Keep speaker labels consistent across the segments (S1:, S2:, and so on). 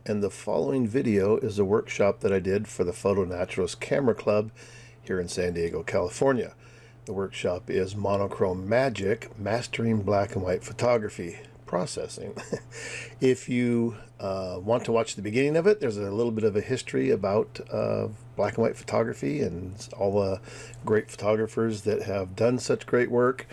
S1: and the following video is a workshop that I did for the Photo Naturalist Camera Club here in San Diego, California. The workshop is Monochrome Magic, Mastering Black and White Photography Processing. If you want to watch the beginning of it, there's a little bit of a history about black and white photography and all the great photographers that have done such great work.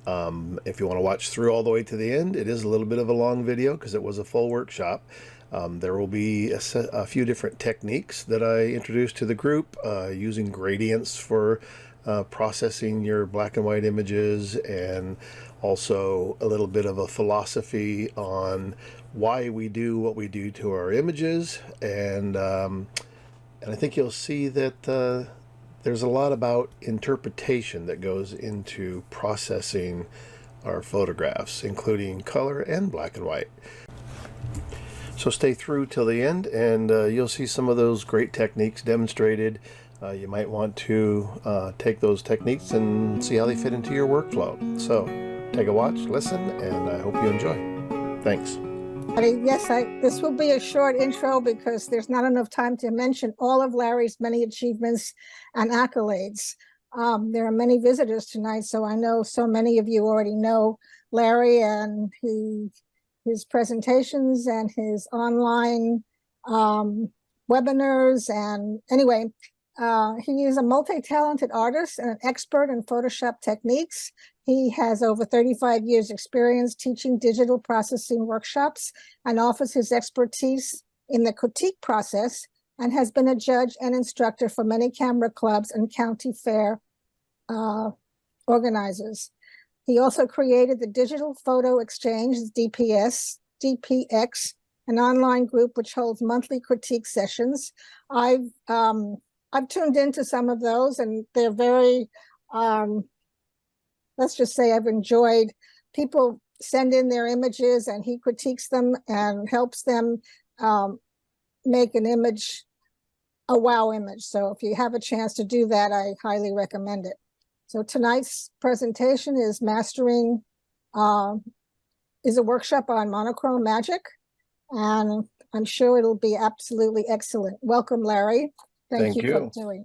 S1: If you want to watch through all the way to the end, it is a little bit of a long video because it was a full workshop. There will be a few different techniques that I introduced to the group, using gradients for processing your black and white images, and also a little bit of a philosophy on why we do what we do to our images. And I think you'll see that there's a lot about interpretation that goes into processing our photographs, including color and black and white. So stay through till the end, and you'll see some of those great techniques demonstrated. You might want to take those techniques and see how they fit into your workflow. So take a watch, listen, and I hope you enjoy. Thanks.
S2: Yes, this will be a short intro because there's not enough time to mention all of Larry's many achievements and accolades. There are many visitors tonight, so I know so many of you already know Larry and his presentations and his online webinars. And anyway, he is a multi-talented artist and an expert in Photoshop techniques. He has over 35 years experience teaching digital processing workshops and offers his expertise in the critique process, and has been a judge and instructor for many camera clubs and county fair organizers. He also created the Digital Photo Exchange, DPX, an online group which holds monthly critique sessions. I've tuned into some of those, and they're very, let's just say I've enjoyed. People send in their images and he critiques them and helps them make an image a wow image. So if you have a chance to do that, I highly recommend it. So tonight's presentation is is a workshop on monochrome magic, and I'm sure it'll be absolutely excellent. Welcome, Larry. Thank you for doing.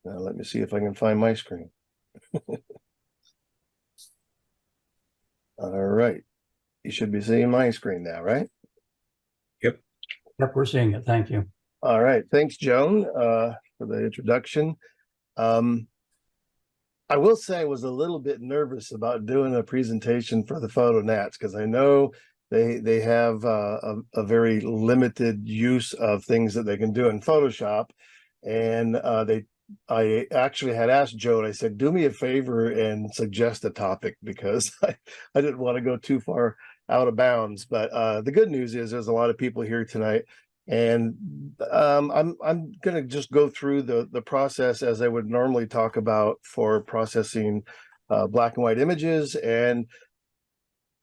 S1: Now let me see if I can find my screen. All right. You should be seeing my screen now, right?
S3: Yep, we're seeing it. Thank you.
S1: All right. Thanks, Joan, for the introduction. I will say I was a little bit nervous about doing a presentation for the Photo Nats because I know they have a very limited use of things that they can do in Photoshop. And I actually had asked Joan, I said, do me a favor and suggest a topic, because I didn't want to go too far out of bounds. But the good news is there's a lot of people here tonight. And I'm going to just go through the process as I would normally talk about for processing black and white images. And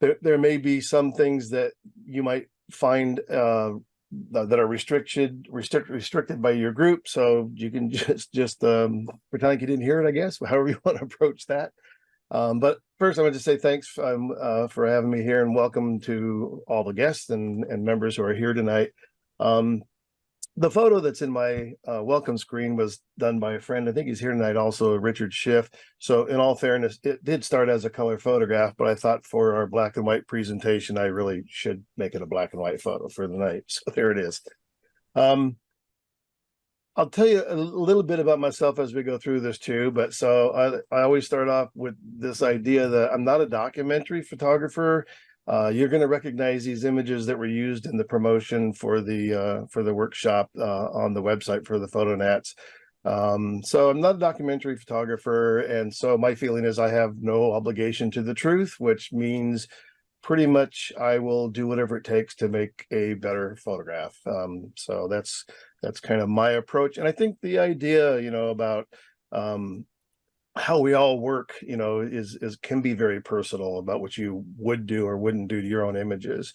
S1: there may be some things that you might find that are restricted by your group. So you can just pretend like you didn't hear it, I guess, however you want to approach that. But first, I want to say thanks for having me here, and welcome to all the guests and members who are here tonight. The photo that's in my welcome screen was done by a friend. I think he's here tonight also, Richard Schiff. So in all fairness, it did start as a color photograph, but I thought for our black and white presentation, I really should make it a black and white photo for the night. So there it is. I'll tell you a little bit about myself as we go through this too. But so I always start off with this idea that I'm not a documentary photographer. You're going to recognize these images that were used in the promotion for the workshop on the website for the Photo Nats. So I'm not a documentary photographer, and so my feeling is I have no obligation to the truth, which means pretty much I will do whatever it takes to make a better photograph. So that's kind of my approach, and I think the idea, about how we all work, can be very personal about what you would do or wouldn't do to your own images.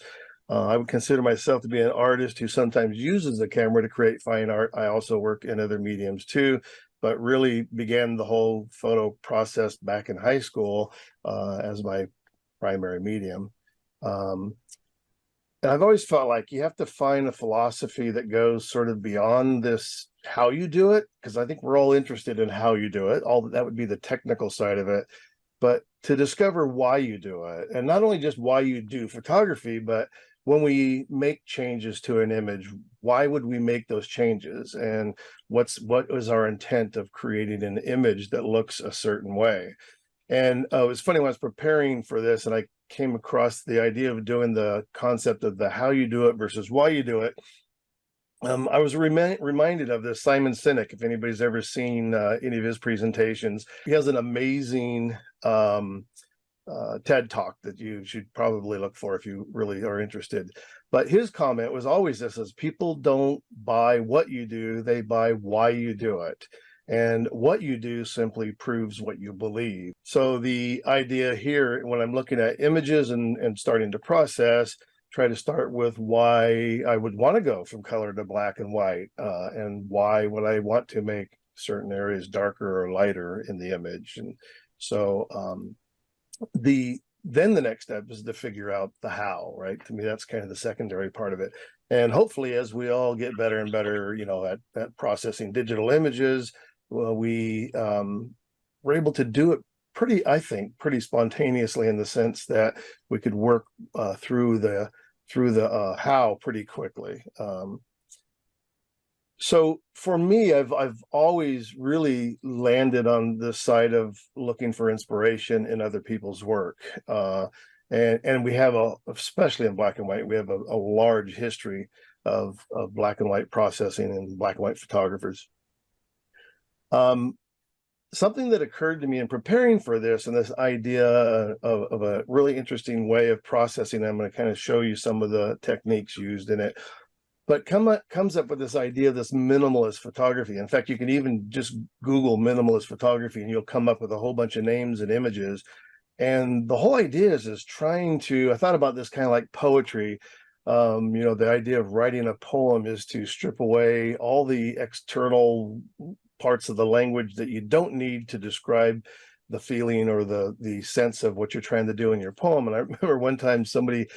S1: I would consider myself to be an artist who sometimes uses the camera to create fine art. I also work in other mediums too, but really began the whole photo process back in high school as my primary medium. And I've always felt like you have to find a philosophy that goes sort of beyond this how you do it, because I think we're all interested in how you do it. All that would be the technical side of it, but to discover why you do it, and not only just why you do photography, but when we make changes to an image, why would we make those changes, and what was our intent of creating an image that looks a certain way. And it was funny when I was preparing for this, and I came across the idea of doing the concept of the how you do it versus why you do it. I was reminded of this Simon Sinek, if anybody's ever seen any of his presentations. He has an amazing TED Talk that you should probably look for if you really are interested. But his comment was always this: is people don't buy what you do, they buy why you do it. And what you do simply proves what you believe. So the idea here, when I'm looking at images and starting to process, try to start with why I would want to go from color to black and white, and why would I want to make certain areas darker or lighter in the image. And so then the next step is to figure out the how, right? To me, that's kind of the secondary part of it. And hopefully, as we all get better and better, at processing digital images, well, we're able to do it I think, pretty spontaneously, in the sense that we could work through the how pretty quickly. So for me, I've always really landed on the side of looking for inspiration in other people's work. And we have especially in black and white, we have a large history of black and white processing and black and white photographers. Something that occurred to me in preparing for this, and this idea of a really interesting way of processing, I'm going to kind of show you some of the techniques used in it, but comes up with this idea of this minimalist photography. In fact, you can even just Google minimalist photography and you'll come up with a whole bunch of names and images. And the whole idea is trying to, I thought about this kind of like poetry. The idea of writing a poem is to strip away all the external parts of the language that you don't need to describe the feeling or the sense of what you're trying to do in your poem. And I remember one time somebody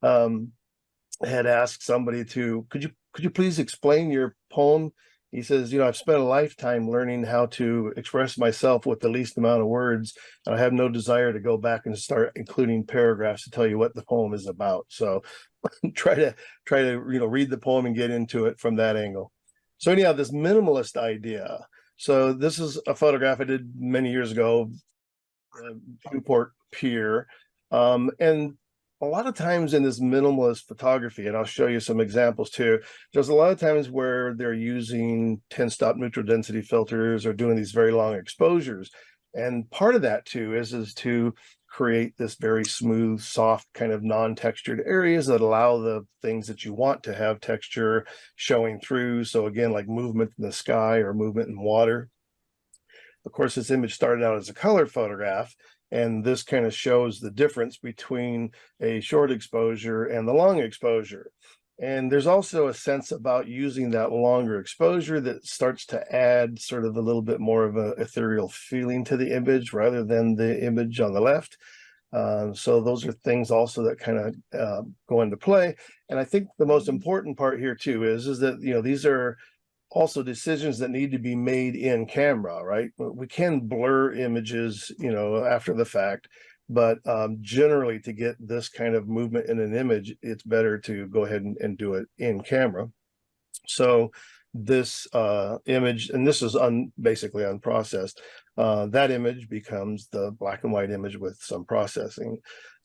S1: had asked somebody could you please explain your poem? He says, I've spent a lifetime learning how to express myself with the least amount of words, and I have no desire to go back and start including paragraphs to tell you what the poem is about. So try to read the poem and get into it from that angle. So anyhow, this minimalist idea. So this is a photograph I did many years ago, Newport Pier. And a lot of times in this minimalist photography, and I'll show you some examples too, there's a lot of times where they're using 10-stop neutral density filters or doing these very long exposures. And part of that too is to create this very smooth, soft, kind of non-textured areas that allow the things that you want to have texture showing through. So again, like movement in the sky or movement in water. Of course, this image started out as a color photograph, and this kind of shows the difference between a short exposure and the long exposure. And there's also a sense about using that longer exposure that starts to add sort of a little bit more of an ethereal feeling to the image rather than the image on the left. So those are things also that kind of go into play. And I think the most important part here too is that, these are also decisions that need to be made in camera, right? We can blur images, after the fact, but generally to get this kind of movement in an image, it's better to go ahead and do it in camera. So this image, and this is basically unprocessed, that image becomes the black and white image with some processing.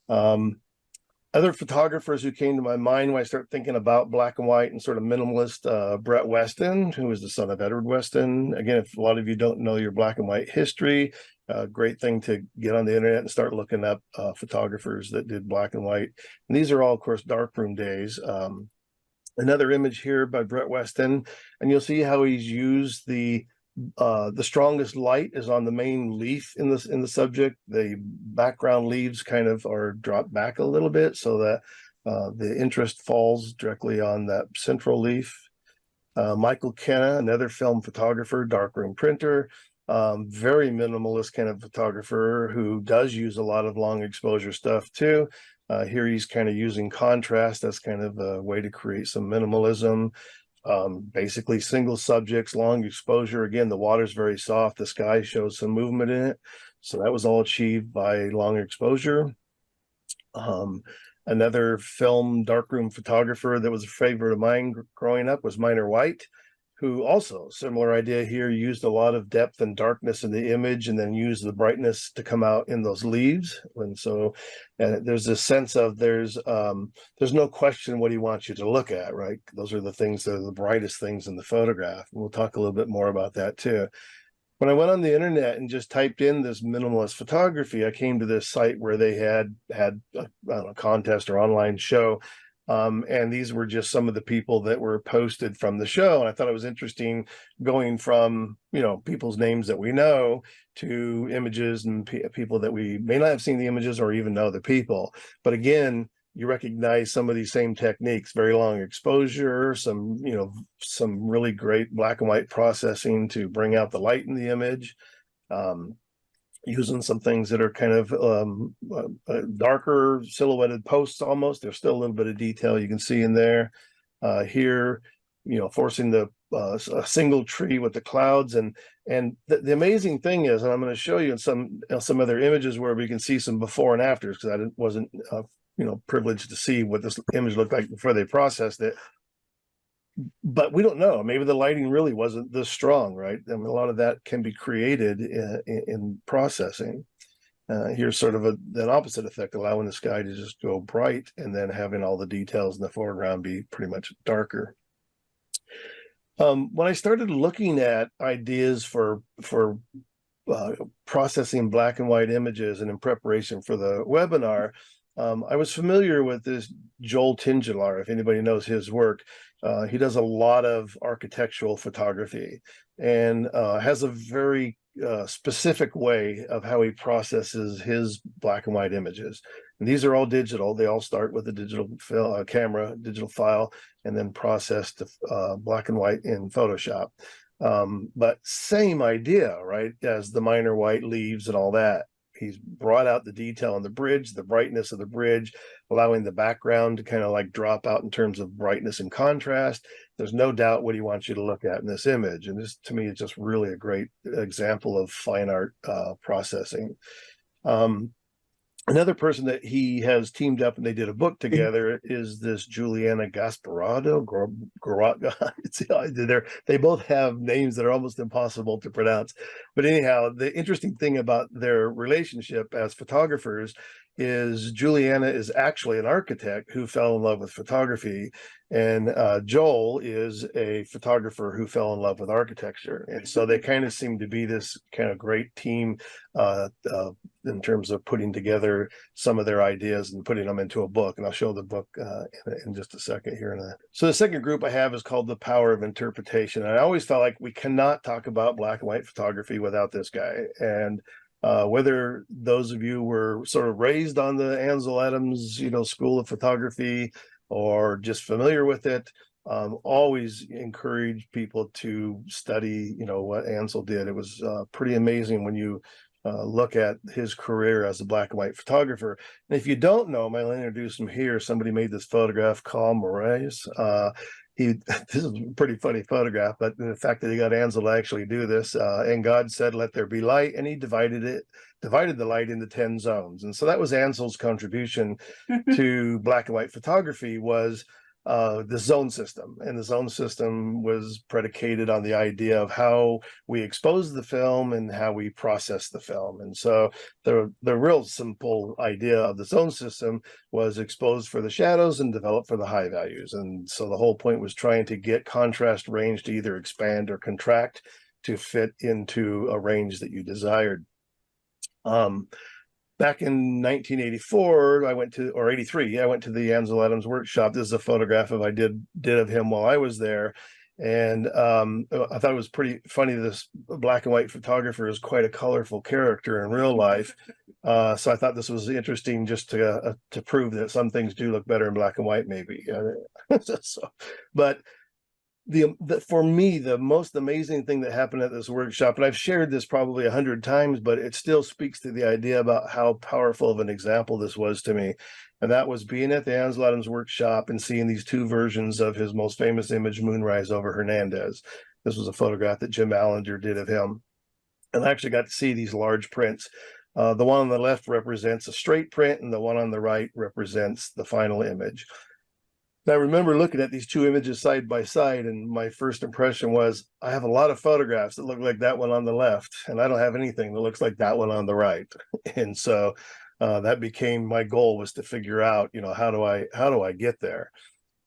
S1: Other photographers who came to my mind when I start thinking about black and white and sort of minimalist, Brett Weston, who is the son of Edward Weston. Again, if a lot of you don't know your black and white history, great thing to get on the internet and start looking up photographers that did black and white. And these are all, of course, darkroom days. Another image here by Brett Weston, and you'll see how he's used the strongest light is on the main leaf in the subject. The background leaves kind of are dropped back a little bit so that the interest falls directly on that central leaf. Michael Kenna, another film photographer, darkroom printer, very minimalist kind of photographer who does use a lot of long exposure stuff too. Here he's kind of using contrast. That's kind of a way to create some minimalism. Basically single subjects, long exposure. Again, the water's very soft. The sky shows some movement in it. So that was all achieved by long exposure. Another film darkroom photographer that was a favorite of mine growing up was Minor White, who also, similar idea here, used a lot of depth and darkness in the image and then used the brightness to come out in those leaves. And so there's a sense of there's no question what he wants you to look at, right? Those are the things that are the brightest things in the photograph. And we'll talk a little bit more about that too. When I went on the internet and just typed in this minimalist photography, I came to this site where they had I don't know, contest or online show. And these were just some of the people that were posted from the show. And I thought it was interesting going from, you know, people's names that we know to images and people that we may not have seen the images or even know the people. But again, you recognize some of these same techniques, very long exposure, some, you know, some really great black and white processing to bring out the light in the image, using some things that are kind of darker silhouetted posts almost. There's still a little bit of detail you can see in there. Here, you know, forcing the a single tree with the clouds. And the amazing thing is, and I'm going to show you in some other images where we can see some before and afters, because I wasn't you know, privileged to see what this image looked like before they processed it. But we don't know. Maybe the lighting really wasn't this strong, right? I mean, a lot of that can be created in processing. Here's sort of an opposite effect, allowing the sky to just go bright and then having all the details in the foreground be pretty much darker. When I started looking at ideas for processing black and white images and in preparation for the webinar, I was familiar with this Joel Tingelar, if anybody knows his work. He does a lot of architectural photography and has a very specific way of how he processes his black and white images. And these are all digital. They all start with a digital camera, digital file, and then processed black and white in Photoshop. But same idea, right, as the Minor White leaves and all that. He's brought out the detail on the bridge, the brightness of the bridge, allowing the background to kind of like drop out in terms of brightness and contrast. There's no doubt what he wants you to look at in this image. And this, to me, is just really a great example of fine art processing. Another person that he has teamed up and they did a book together is this Juliana Gasparado. They both have names that are almost impossible to pronounce. But anyhow, the interesting thing about their relationship as photographers is Juliana is actually an architect who fell in love with photography, and Joel is a photographer who fell in love with architecture. And so they kind of seem to be this kind of great team in terms of putting together some of their ideas and putting them into a book. And I'll show the book in just a second here. So the second group I have is called The Power of Interpretation. And I always felt like we cannot talk about black and white photography without this guy. And whether those of you were sort of raised on the Ansel Adams, you know, school of photography or just familiar with it, always encourage people to study, you know, what Ansel did. It was pretty amazing when you look at his career as a black and white photographer. And if you don't know him, I'll introduce him here. Somebody made this photograph, Carl Moraes. This is a pretty funny photograph, but the fact that he got Ansel to actually do this, and God said, "Let there be light," and he divided the light into 10 zones. And so that was Ansel's contribution to black and white photography, was the zone system. And the zone system was predicated on the idea of how we expose the film and how we process the film. And so the real simple idea of the zone system was expose for the shadows and develop for the high values. And so the whole point was trying to get contrast range to either expand or contract to fit into a range that you desired. Back in 1984, or 83, I went to the Ansel Adams workshop. This is a photograph I did of him while I was there. And I thought it was pretty funny. This black and white photographer is quite a colorful character in real life. So I thought this was interesting just to prove that some things do look better in black and white, maybe. But for me, the most amazing thing that happened at this workshop, and I've shared this probably 100 times, but it still speaks to the idea about how powerful of an example this was to me. And that was being at the Ansel Adams workshop and seeing these two versions of his most famous image, Moonrise over Hernandez. This was a photograph that Jim Allender did of him. And I actually got to see these large prints. The one on the left represents a straight print, and the one on the right represents the final image. And I remember looking at these two images side by side, and my first impression was, I have a lot of photographs that look like that one on the left, and I don't have anything that looks like that one on the right. And so that became my goal, was to figure out, how do I get there?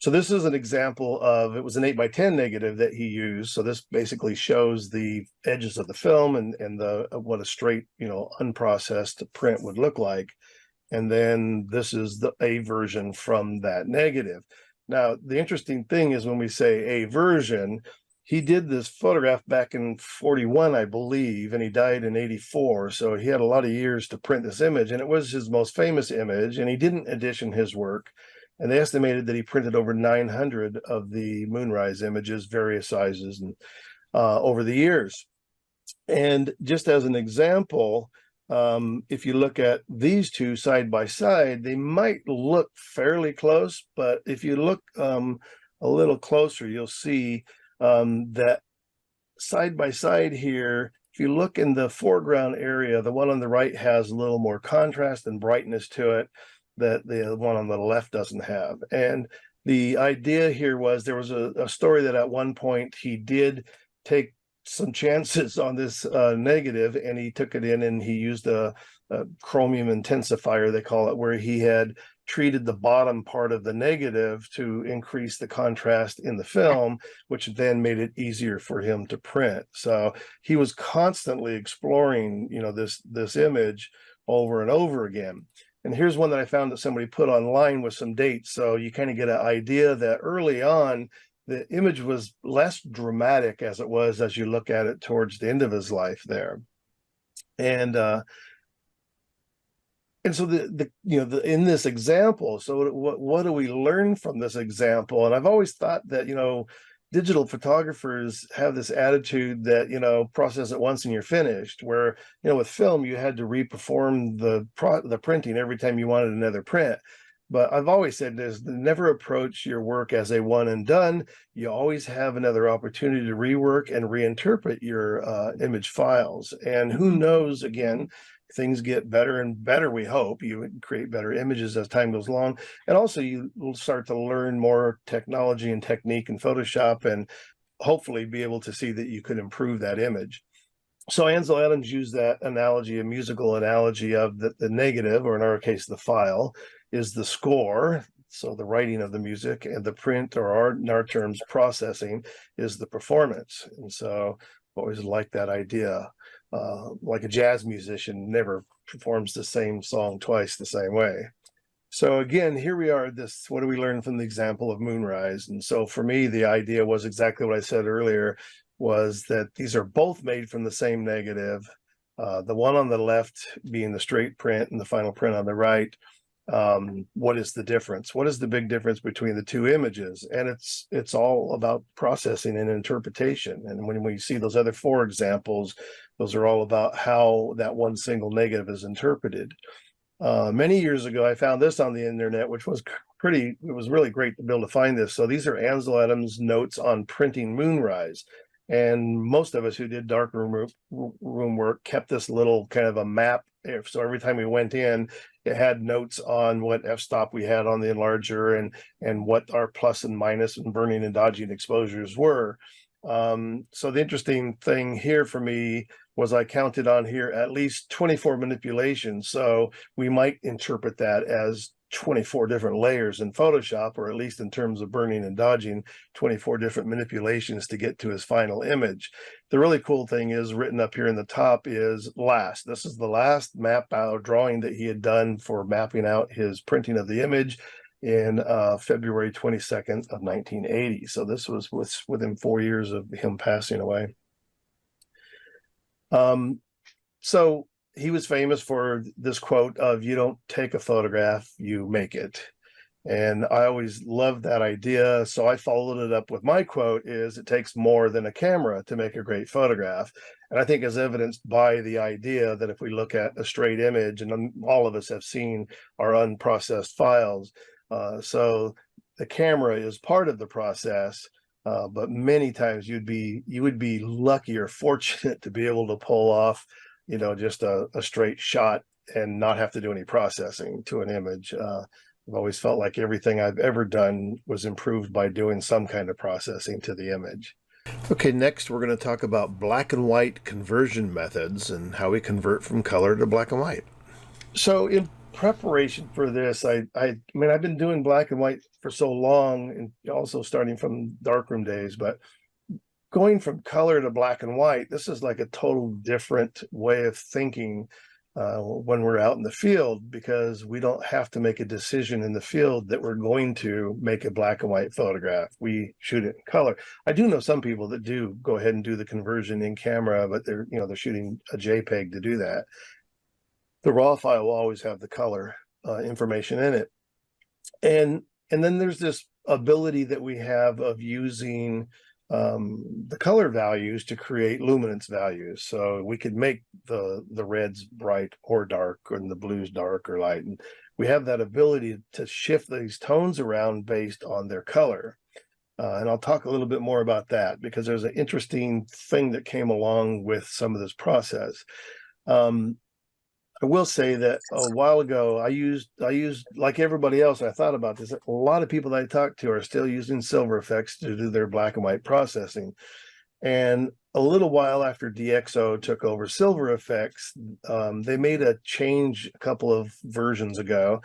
S1: So this is an example of, it was an 8x10 negative that he used. So this basically shows the edges of the film and what a straight, unprocessed print would look like. And then this is the A version from that negative. Now, the interesting thing is, when we say A version, he did this photograph back in 41, I believe, and he died in 84. So he had a lot of years to print this image, and it was his most famous image, and he didn't edition his work. And they estimated that he printed over 900 of the Moonrise images, various sizes, and over the years. And just as an example, if you look at these two side by side, they might look fairly close, but if you look a little closer, you'll see that side by side here, if you look in the foreground area, the one on the right has a little more contrast and brightness to it that the one on the left doesn't have. And the idea here was, there was a story that at one point he did take some chances on this negative, and he took it in and he used a chromium intensifier, they call it, where he had treated the bottom part of the negative to increase the contrast in the film, which then made it easier for him to print. So he was constantly exploring, this image over and over again. And here's one that I found that somebody put online with some dates. So you kind of get an idea that early on, the image was less dramatic as it was as you look at it towards the end of his life there. And so in this example, so what do we learn from this example? And I've always thought that, digital photographers have this attitude that, process it once and you're finished, where, with film, you had to reperform the printing every time you wanted another print. But I've always said this: never approach your work as a one and done. You always have another opportunity to rework and reinterpret your image files. And who knows, again, things get better and better. We hope you create better images as time goes along. And also you will start to learn more technology and technique in Photoshop, and hopefully be able to see that you could improve that image. So Ansel Adams used that analogy, a musical analogy, of the negative, or in our case, the file, is the score. So the writing of the music, and the print, or in our terms, processing, is the performance. And so I've always liked that idea. Like a jazz musician never performs the same song twice the same way. So again, here we are, what do we learn from the example of Moonrise? And so for me, the idea was exactly what I said earlier, was that these are both made from the same negative. The one on the left being the straight print, and the final print on the right. What is the difference? What is the big difference between the two images? And it's all about processing and interpretation. And when we see those other four examples, those are all about how that one single negative is interpreted. Many years ago, I found this on the internet, which was it was really great to be able to find this. So these are Ansel Adams' notes on printing Moonrise. And most of us who did darkroom work kept this little kind of a map. So every time we went in, it had notes on what f-stop we had on the enlarger, and what our plus and minus and burning and dodging exposures were. So the interesting thing here for me was, I counted on here at least 24 manipulations. So we might interpret that as 24 different layers in Photoshop, or at least in terms of burning and dodging, 24 different manipulations to get to his final image. The really cool thing is, written up here in the top is last. This is the last map out drawing that he had done for mapping out his printing of the image in February 22nd of 1980. So this was within 4 years of him passing away. So he was famous for this quote of, "You don't take a photograph, you make it." And I always loved that idea. So I followed it up with my quote is, it takes more than a camera to make a great photograph. And I think as evidenced by the idea that if we look at a straight image, and all of us have seen our unprocessed files, so the camera is part of the process, but many times you would be lucky or fortunate to be able to pull off, just a straight shot and not have to do any processing to an image. I've always felt like everything I've ever done was improved by doing some kind of processing to the image. Okay, next we're going to talk about black and white conversion methods and how we convert from color to black and white. So in preparation for this, I mean, I've been doing black and white for so long, and also starting from darkroom days, but going from color to black and white, this is like a total different way of thinking when we're out in the field, because we don't have to make a decision in the field that we're going to make a black and white photograph. We shoot it in color. I do know some people that do go ahead and do the conversion in camera, but they're shooting a JPEG to do that. The raw file will always have the color information in it. And then there's this ability that we have of using the color values to create luminance values. So we could make the reds bright or dark, and the blues dark or light. And we have that ability to shift these tones around based on their color. And I'll talk a little bit more about that, because there's an interesting thing that came along with some of this process. I will say that a while ago, I used like everybody else, I thought about this. A lot of people that I talked to are still using silver effects to do their black and white processing. And a little while after DxO took over silver effects, they made a change a couple of versions ago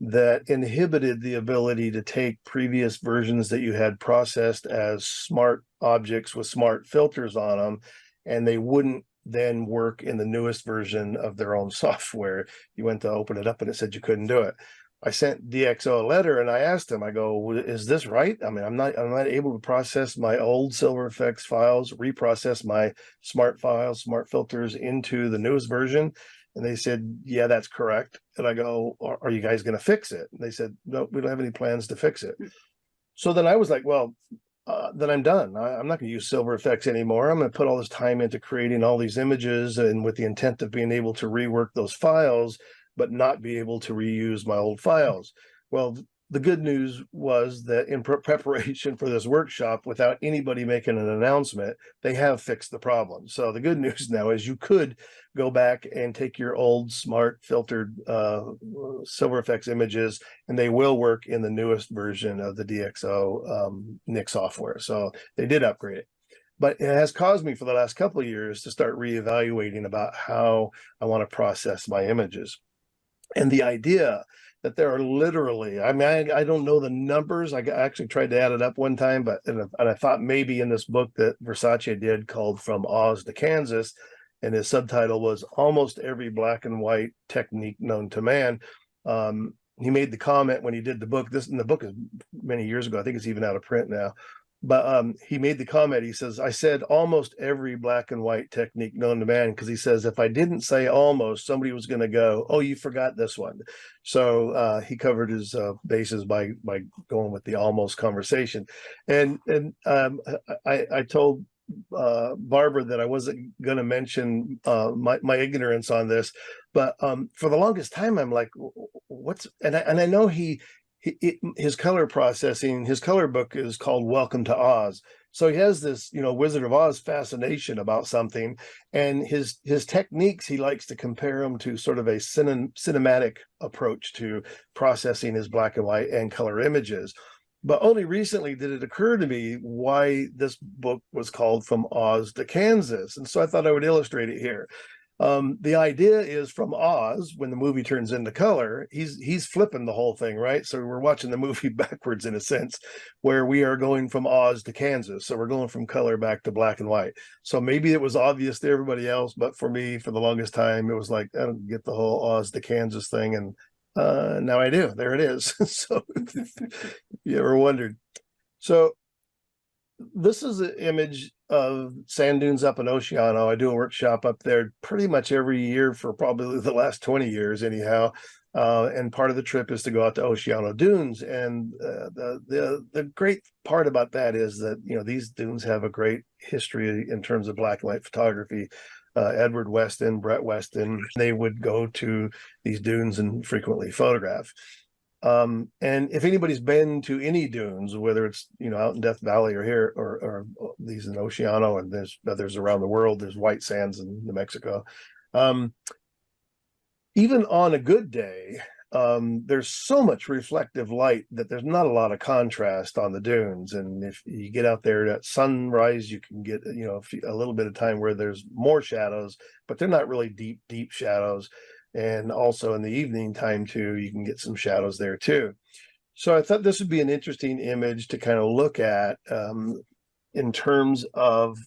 S1: that inhibited the ability to take previous versions that you had processed as smart objects with smart filters on them, and they wouldn't then work in the newest version of their own software. You went to open it up and it said you couldn't do it. I sent DxO a letter and I asked them, I go, is this right? I mean, I'm not able to process my old Silver Effects files, reprocess my smart files, smart filters into the newest version. And they said, yeah, that's correct. And I go, are you guys going to fix it? And they said, no, we don't have any plans to fix it. So then I was like, well, then I'm done. I'm not going to use Silver Effects anymore. I'm going to put all this time into creating all these images, and with the intent of being able to rework those files, but not be able to reuse my old files. Well, the good news was that in preparation for this workshop, without anybody making an announcement, they have fixed the problem. So the good news now is you could go back and take your old smart filtered Silver Effects images, and they will work in the newest version of the DxO NIC software. So they did upgrade it. But it has caused me for the last couple of years to start reevaluating about how I want to process my images. And the idea that there are literally, I mean, I don't know the numbers. I actually tried to add it up one time, but and I thought maybe in this book that Versace did called From Oz to Kansas, and his subtitle was Almost Every Black and White Technique Known to Man. He made the comment when he did the book, and the book is many years ago, I think it's even out of print now. But he made the comment, he says, I said almost every black and white technique known to man, because he says, if I didn't say almost, somebody was going to go, oh, you forgot this one. So he covered his bases by going with the almost conversation. And I told Barbara that I wasn't going to mention my ignorance on this, but for the longest time, I'm like, what's, and I know his color processing, his color book is called Welcome to Oz. So he has this, Wizard of Oz fascination about something, and his techniques, he likes to compare them to sort of a cinematic approach to processing his black and white and color images. But only recently did it occur to me why this book was called From Oz to Kansas. And so I thought I would illustrate it here. The idea is from Oz, when the movie turns into color, he's flipping the whole thing, right? So we're watching the movie backwards in a sense, where we are going from Oz to Kansas. So we're going from color back to black and white. So maybe it was obvious to everybody else, but for me, for the longest time, it was like, I don't get the whole Oz to Kansas thing. And now I do. There it is. So if you ever wondered. So this is an image of sand dunes up in Oceano. I do a workshop up there pretty much every year for probably the last 20 years anyhow. And part of the trip is to go out to Oceano Dunes. And the great part about that is that, you know, these dunes have a great history in terms of black and white photography. Edward Weston, Brett Weston, they would go to these dunes and frequently photograph. And if anybody's been to any dunes, whether it's, you know, out in Death Valley or here, or these in Oceano, and there's others around the world, there's white sands in New Mexico. Even on a good day, there's so much reflective light that there's not a lot of contrast on the dunes. And if you get out there at sunrise, you can get, you know, a little bit of time where there's more shadows, but they're not really deep shadows. And also in the evening time too, you can get some shadows there too. So I thought this would be an interesting image to kind of look at in terms of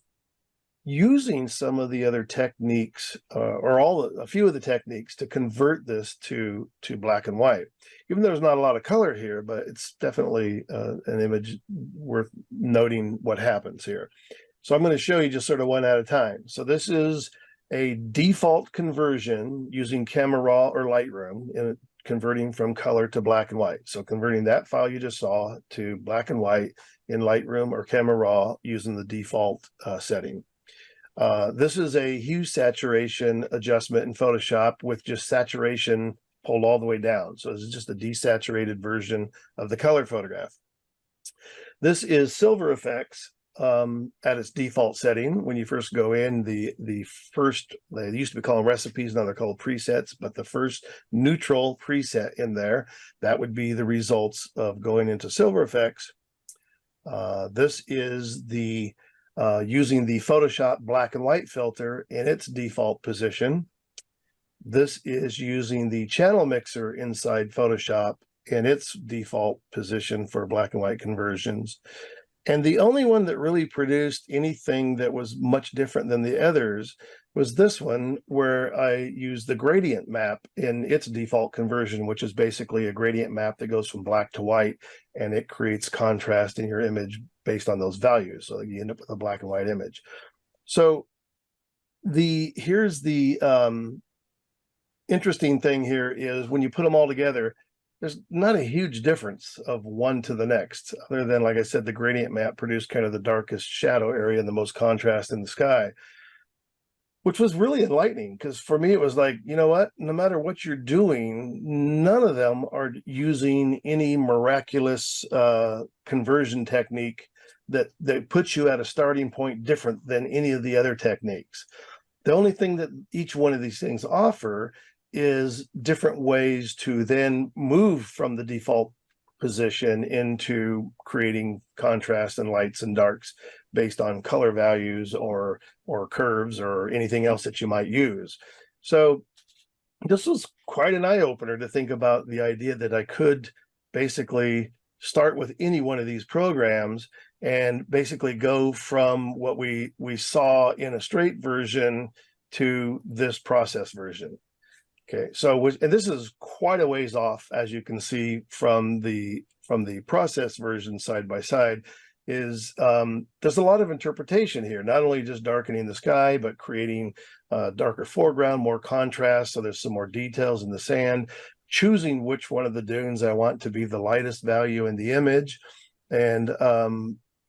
S1: using some of the other techniques or a few of the techniques to convert this to black and white. Even though there's not a lot of color here, but it's definitely an image worth noting what happens here. So I'm going to show you just sort of one at a time. So this is a default conversion using Camera Raw or Lightroom in converting from color to black and white. So converting that file you just saw to black and white in Lightroom or Camera Raw using the default setting. This is a hue saturation adjustment in Photoshop with just saturation pulled all the way down. So this is just a desaturated version of the color photograph. This is silver effects at its default setting. When you first go in, the first, they used to be called recipes, now they're called presets, but the first neutral preset in there, that would be the results of going into silver effects. This is the using the Photoshop black and white filter in its default position. This is using the channel mixer inside Photoshop in its default position for black and white conversions. And the only one that really produced anything that was much different than the others was this one, where I used the gradient map in its default conversion, which is basically a gradient map that goes from black to white, and it creates contrast in your image based on those values. So you end up with a black and white image. So here's the interesting thing here is when you put them all together, there's not a huge difference of one to the next, other than, like I said, the gradient map produced kind of the darkest shadow area and the most contrast in the sky, which was really enlightening, because for me, it was like, you know what, no matter what you're doing, none of them are using any miraculous conversion technique that puts you at a starting point different than any of the other techniques. The only thing that each one of these things offer is different ways to then move from the default position into creating contrast and lights and darks based on color values or curves or anything else that you might use. So this was quite an eye-opener to think about the idea that I could basically start with any one of these programs and basically go from what we saw in a straight version to this process version. Okay, so and this is quite a ways off, as you can see from the process version side by side. Is there's a lot of interpretation here, not only just darkening the sky, but creating darker foreground, more contrast, so there's some more details in the sand, choosing which one of the dunes I want to be the lightest value in the image.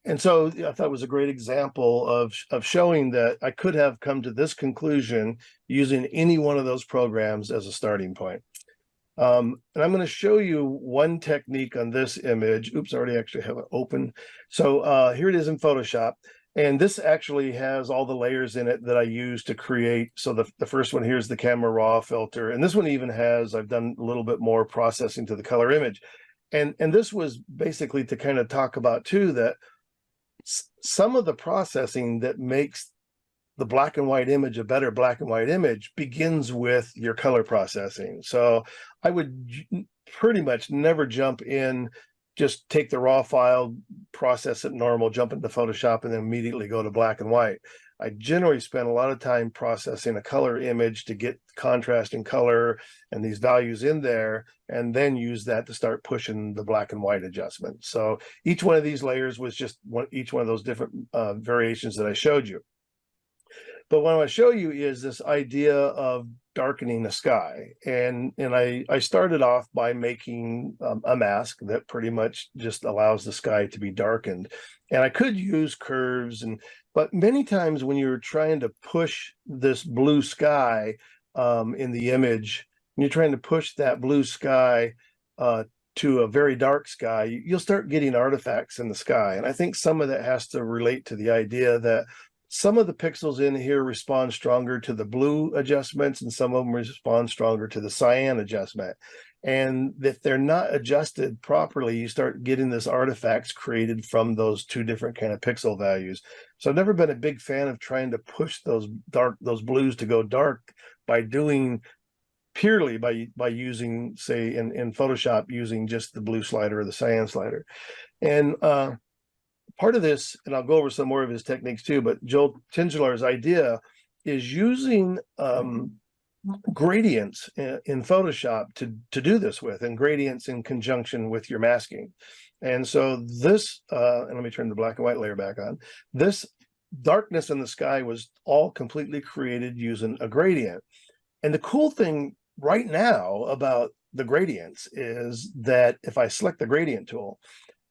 S1: And so I thought it was a great example of showing that I could have come to this conclusion using any one of those programs as a starting point. And I'm going to show you one technique on this image. Oops, I already actually have it open. So here it is in Photoshop. And this actually has all the layers in it that I use to create. So the first one here is the Camera Raw filter. And this one even has, I've done a little bit more processing to the color image. And this was basically to kind of talk about too, that some of the processing that makes the black and white image a better black and white image begins with your color processing. So I would pretty much never jump in, just take the raw file, process it normal, jump into Photoshop, and then immediately go to black and white. I generally spend a lot of time processing a color image to get contrast and color and these values in there, and then use that to start pushing the black and white adjustment. So each one of these layers was just each one of those different variations that I showed you. But what I want to show you is this idea of darkening the sky. And I started off by making a mask that pretty much just allows the sky to be darkened. And I could use curves, but many times when you're trying to push this blue sky in the image, when you're trying to push that blue sky to a very dark sky, you'll start getting artifacts in the sky. And I think some of that has to relate to the idea that some of the pixels in here respond stronger to the blue adjustments, and some of them respond stronger to the cyan adjustment. And if they're not adjusted properly, you start getting this artifacts created from those two different kind of pixel values. So I've never been a big fan of trying to push those blues to go dark by doing purely by using, say, in Photoshop, using just the blue slider or the cyan slider. And part of this, and I'll go over some more of his techniques too, but Joel Tingelar's idea is using gradients in Photoshop to do this with, and gradients in conjunction with your masking. And so this, and let me turn the black and white layer back on. This darkness in the sky was all completely created using a gradient. And the cool thing right now about the gradients is that if I select the gradient tool,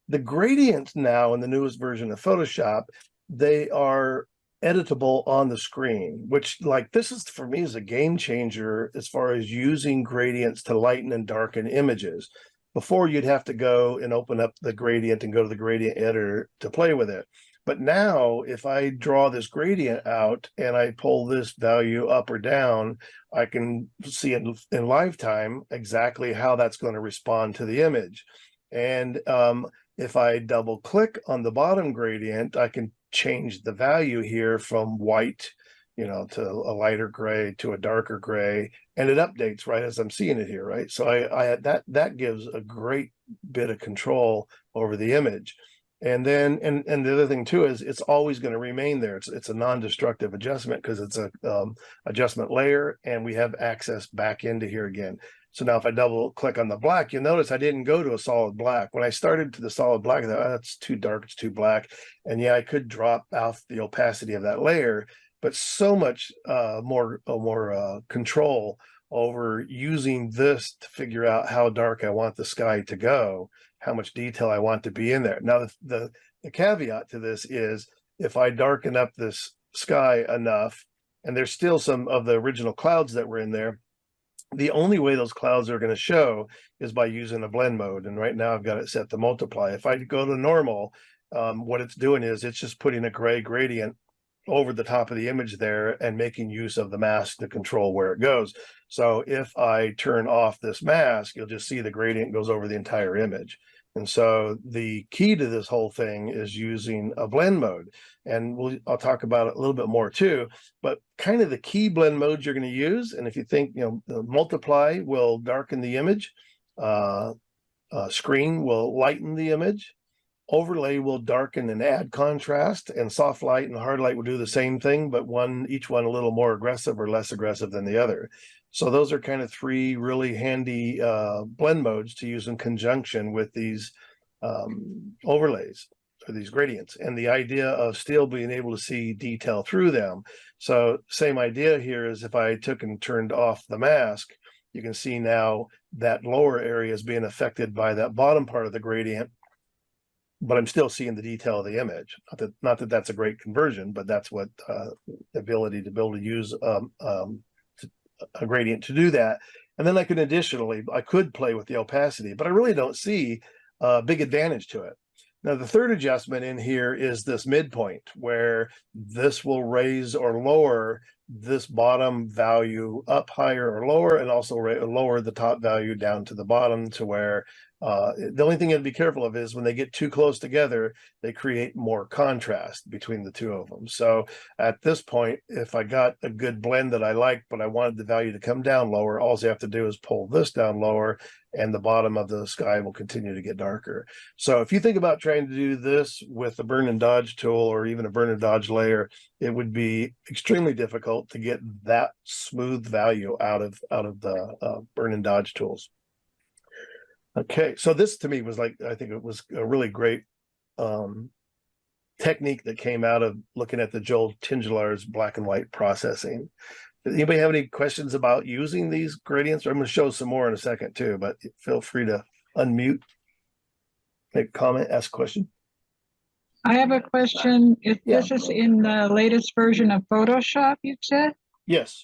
S1: the gradients now in the newest version of Photoshop, they are editable on the screen, which, like, this is, for me, is a game changer as far as using gradients to lighten and darken images. Before, you'd have to go and open up the gradient and go to the gradient editor to play with it. But now, if I draw this gradient out and I pull this value up or down, I can see in lifetime exactly how that's going to respond to the image. And if I double click on the bottom gradient, I can change the value here from white, to a lighter gray to a darker gray, and it updates right as I'm seeing it here, right? So that gives a great bit of control over the image. And then, and the other thing too is it's always going to remain there. It's a non-destructive adjustment because it's a adjustment layer, and we have access back into here again. So now if I double click on the black, you'll notice I didn't go to a solid black. When I started to the solid black, I thought, oh, that's too dark, it's too black. And yeah, I could drop off the opacity of that layer, but so much more control over using this to figure out how dark I want the sky to go, how much detail I want to be in there. Now, the caveat to this is if I darken up this sky enough, and there's still some of the original clouds that were in there, the only way those clouds are going to show is by using a blend mode. And right now I've got it set to multiply. If I go to normal, what it's doing is it's just putting a gray gradient over the top of the image there and making use of the mask to control where it goes. So if I turn off this mask, you'll just see the gradient goes over the entire image. And so the key to this whole thing is using a blend mode. And I'll talk about it a little bit more too, but kind of the key blend modes you're going to use. And if you think, the multiply will darken the image, screen will lighten the image, overlay will darken and add contrast, and soft light and hard light will do the same thing, but each one a little more aggressive or less aggressive than the other. So those are kind of three really handy blend modes to use in conjunction with these overlays or these gradients, and the idea of still being able to see detail through them. So same idea here is if I took and turned off the mask, you can see now that lower area is being affected by that bottom part of the gradient, but I'm still seeing the detail of the image. Not that that's a great conversion, but that's what the ability to be able to use a gradient to do that. And then I could play with the opacity, but I really don't see a big advantage to it. Now, the third adjustment in here is this midpoint, where this will raise or lower this bottom value up higher or lower, and also lower the top value down to the bottom to where The only thing you have to be careful of is when they get too close together, they create more contrast between the two of them. So at this point, if I got a good blend that I liked, but I wanted the value to come down lower, all you have to do is pull this down lower, and the bottom of the sky will continue to get darker. So if you think about trying to do this with a burn and dodge tool or even a burn and dodge layer, it would be extremely difficult to get that smooth value out of the burn and dodge tools. Okay, so this to me was like, I think it was a really great technique that came out of looking at the Joel Tingelar's black and white processing. Does anybody have any questions about using these gradients? I'm going to show some more in a second too, but feel free to unmute, make a comment, ask a question.
S4: I have a question. If
S1: Yeah.
S4: this is in the latest version of Photoshop, you said?
S1: Yes.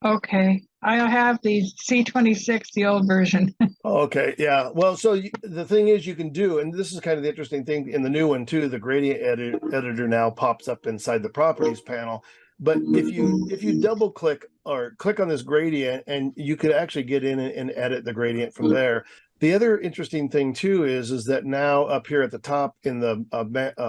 S4: Okay. I have the C26, the old version.
S1: Okay, yeah. Well, so the thing is you can do, and this is kind of the interesting thing in the new one too, the gradient editor now pops up inside the properties panel. But if you double click or click on this gradient, and you could actually get in and edit the gradient from there. The other interesting thing too is that now up here at the top in the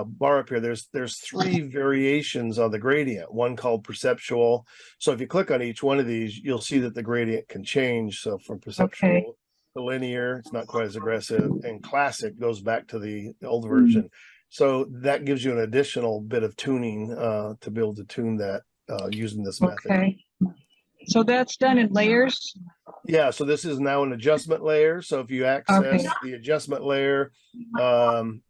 S1: bar up here, there's three variations on the gradient. One called perceptual. So if you click on each one of these, you'll see that the gradient can change. So from perceptual to linear, it's not quite as aggressive, and classic goes back to the old version. So that gives you an additional bit of tuning to be able to tune that using this method.
S4: Okay. So that's done in layers?
S1: Yeah, so this is now an adjustment layer. So if you access the adjustment layer on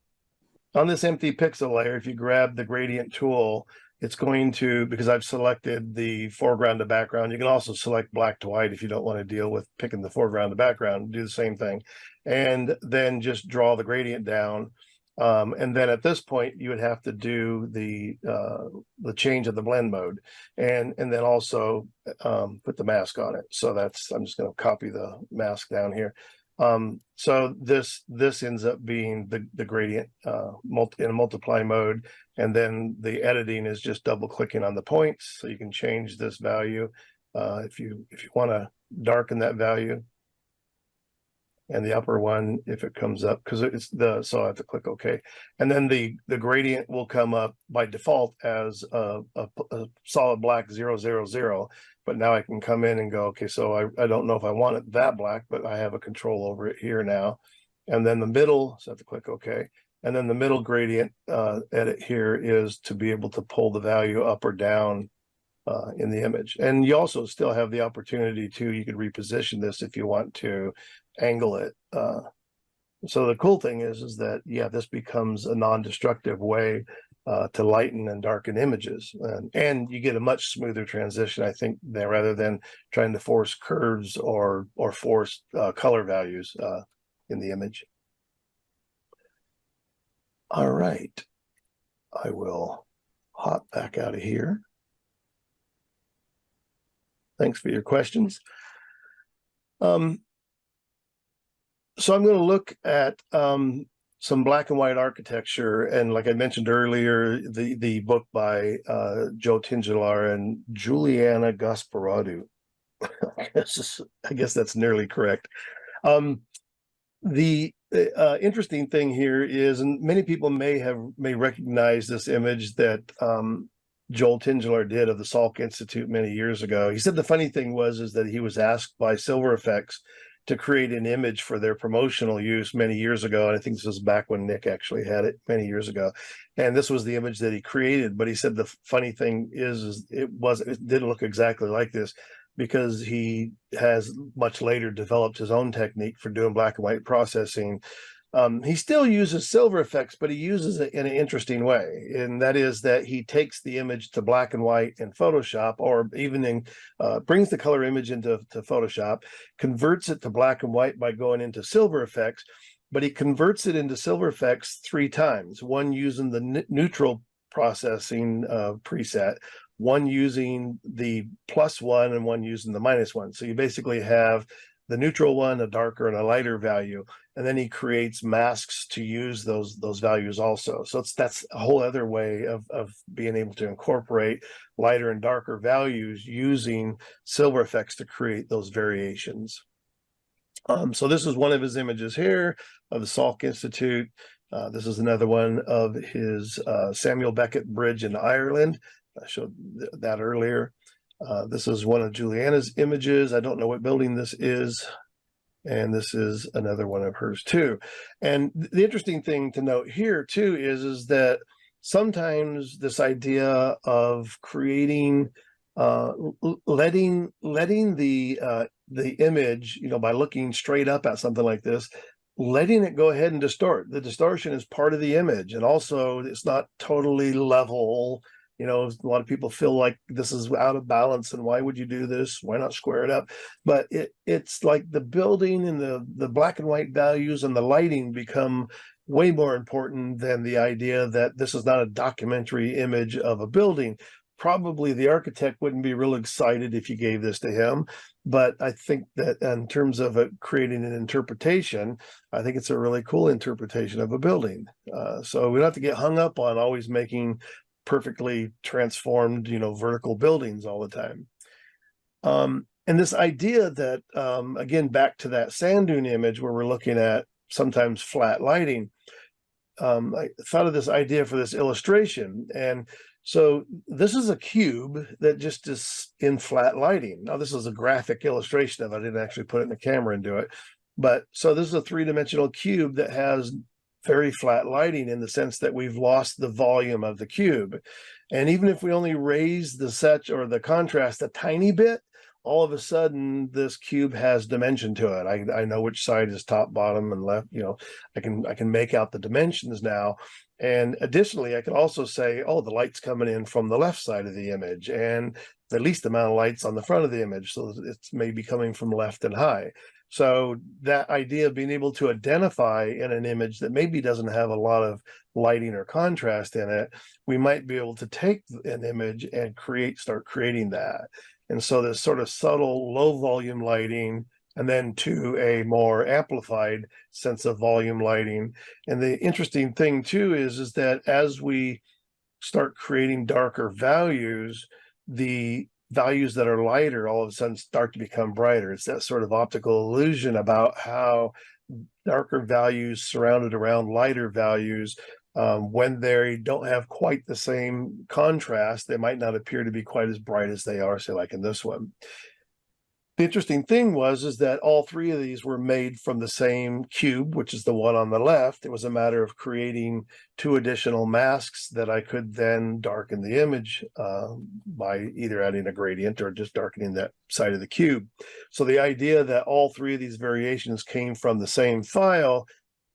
S1: this empty pixel layer, if you grab the gradient tool, it's going to, because I've selected the foreground to background, you can also select black to white if you don't want to deal with picking the foreground to background, do the same thing. And then just draw the gradient down. And then at this point, you would have to do the change of the blend mode, and then also put the mask on it. So that's, I'm just going to copy the mask down here. So this ends up being the gradient in a multiply mode, and then the editing is just double clicking on the points, so you can change this value if you want to darken that value. And the upper one, if it comes up, because it's so I have to click OK. And then the gradient will come up by default as a solid black 000. But now I can come in and go, okay, so I don't know if I want it that black, but I have a control over it here now. And then the middle, so I have to click OK. And then the middle gradient edit here is to be able to pull the value up or down in the image. And you also still have the opportunity to, you could reposition this if you want to angle it. So the cool thing is that, yeah, this becomes a non-destructive way to lighten and darken images. And you get a much smoother transition, I think, there, rather than trying to force curves or force color values in the image. All right. I will hop back out of here. Thanks for your questions. So I'm going to look at some black and white architecture, and like I mentioned earlier, the book by Joe Tingelar and Juliana Gasparadu. I guess that's nearly correct. The interesting thing here is, and many people may recognize this image that Joel Tingelar did of the Salk Institute many years ago. He said the funny thing was that he was asked by Silver Effects to create an image for their promotional use many years ago. And I think this was back when Nick actually had it many years ago. And this was the image that he created. But he said the funny thing is it didn't look exactly like this, because he has much later developed his own technique for doing black and white processing. He still uses Silver Effects, but he uses it in an interesting way. And that is that he takes the image to black and white in Photoshop, or even brings the color image into Photoshop, converts it to black and white by going into Silver Effects, but he converts it into Silver Effects 3 times, one using the neutral processing preset, one using the +1, and one using the -1. So you basically have the neutral one, a darker and a lighter value, and then he creates masks to use those values also. So that's a whole other way of being able to incorporate lighter and darker values using Silver Effects to create those variations. So this is one of his images here of the Salk Institute. This is another one of his Samuel Beckett Bridge in Ireland. I showed that earlier. This is one of Juliana's images. I don't know what building this is. And this is another one of hers too. And the interesting thing to note here too is that sometimes this idea of creating, letting the image, you know, by looking straight up at something like this, letting it go ahead and distort. The distortion is part of the image, and also it's not totally level. You know, a lot of people feel like this is out of balance, and why would you do this? Why not square it up? But it's like the building and the black and white values and the lighting become way more important than the idea that this is not a documentary image of a building. Probably the architect wouldn't be real excited if you gave this to him, but I think that in terms of creating an interpretation, I think it's a really cool interpretation of a building. So we don't have to get hung up on always making perfectly transformed, you know, vertical buildings all the time. And this idea that, again, back to that sand dune image where we're looking at sometimes flat lighting, I thought of this idea for this illustration. And so this is a cube that just is in flat lighting. Now, this is a graphic illustration of it. I didn't actually put it in the camera and do it. But so this is a three-dimensional cube that has very flat lighting in the sense that we've lost the volume of the cube. And even if we only raise the set or the contrast a tiny bit, all of a sudden this cube has dimension to it. I know which side is top, bottom, and left. You know, I can make out the dimensions now. And additionally, I can also say, oh, the light's coming in from the left side of the image, and the least amount of light's on the front of the image, so it's maybe coming from left and high. So that idea of being able to identify in an image that maybe doesn't have a lot of lighting or contrast in it, we might be able to take an image and start creating that. And so this sort of subtle low volume lighting, and then to a more amplified sense of volume lighting. And the interesting thing too is that as we start creating darker values, the values that are lighter all of a sudden start to become brighter. It's that sort of optical illusion about how darker values surrounded around lighter values, when they don't have quite the same contrast, they might not appear to be quite as bright as they are, say, like in this one. The interesting thing is that all three of these were made from the same cube, which is the one on the left. It was a matter of creating two additional masks that I could then darken the image by either adding a gradient or just darkening that side of the cube. So the idea that all three of these variations came from the same file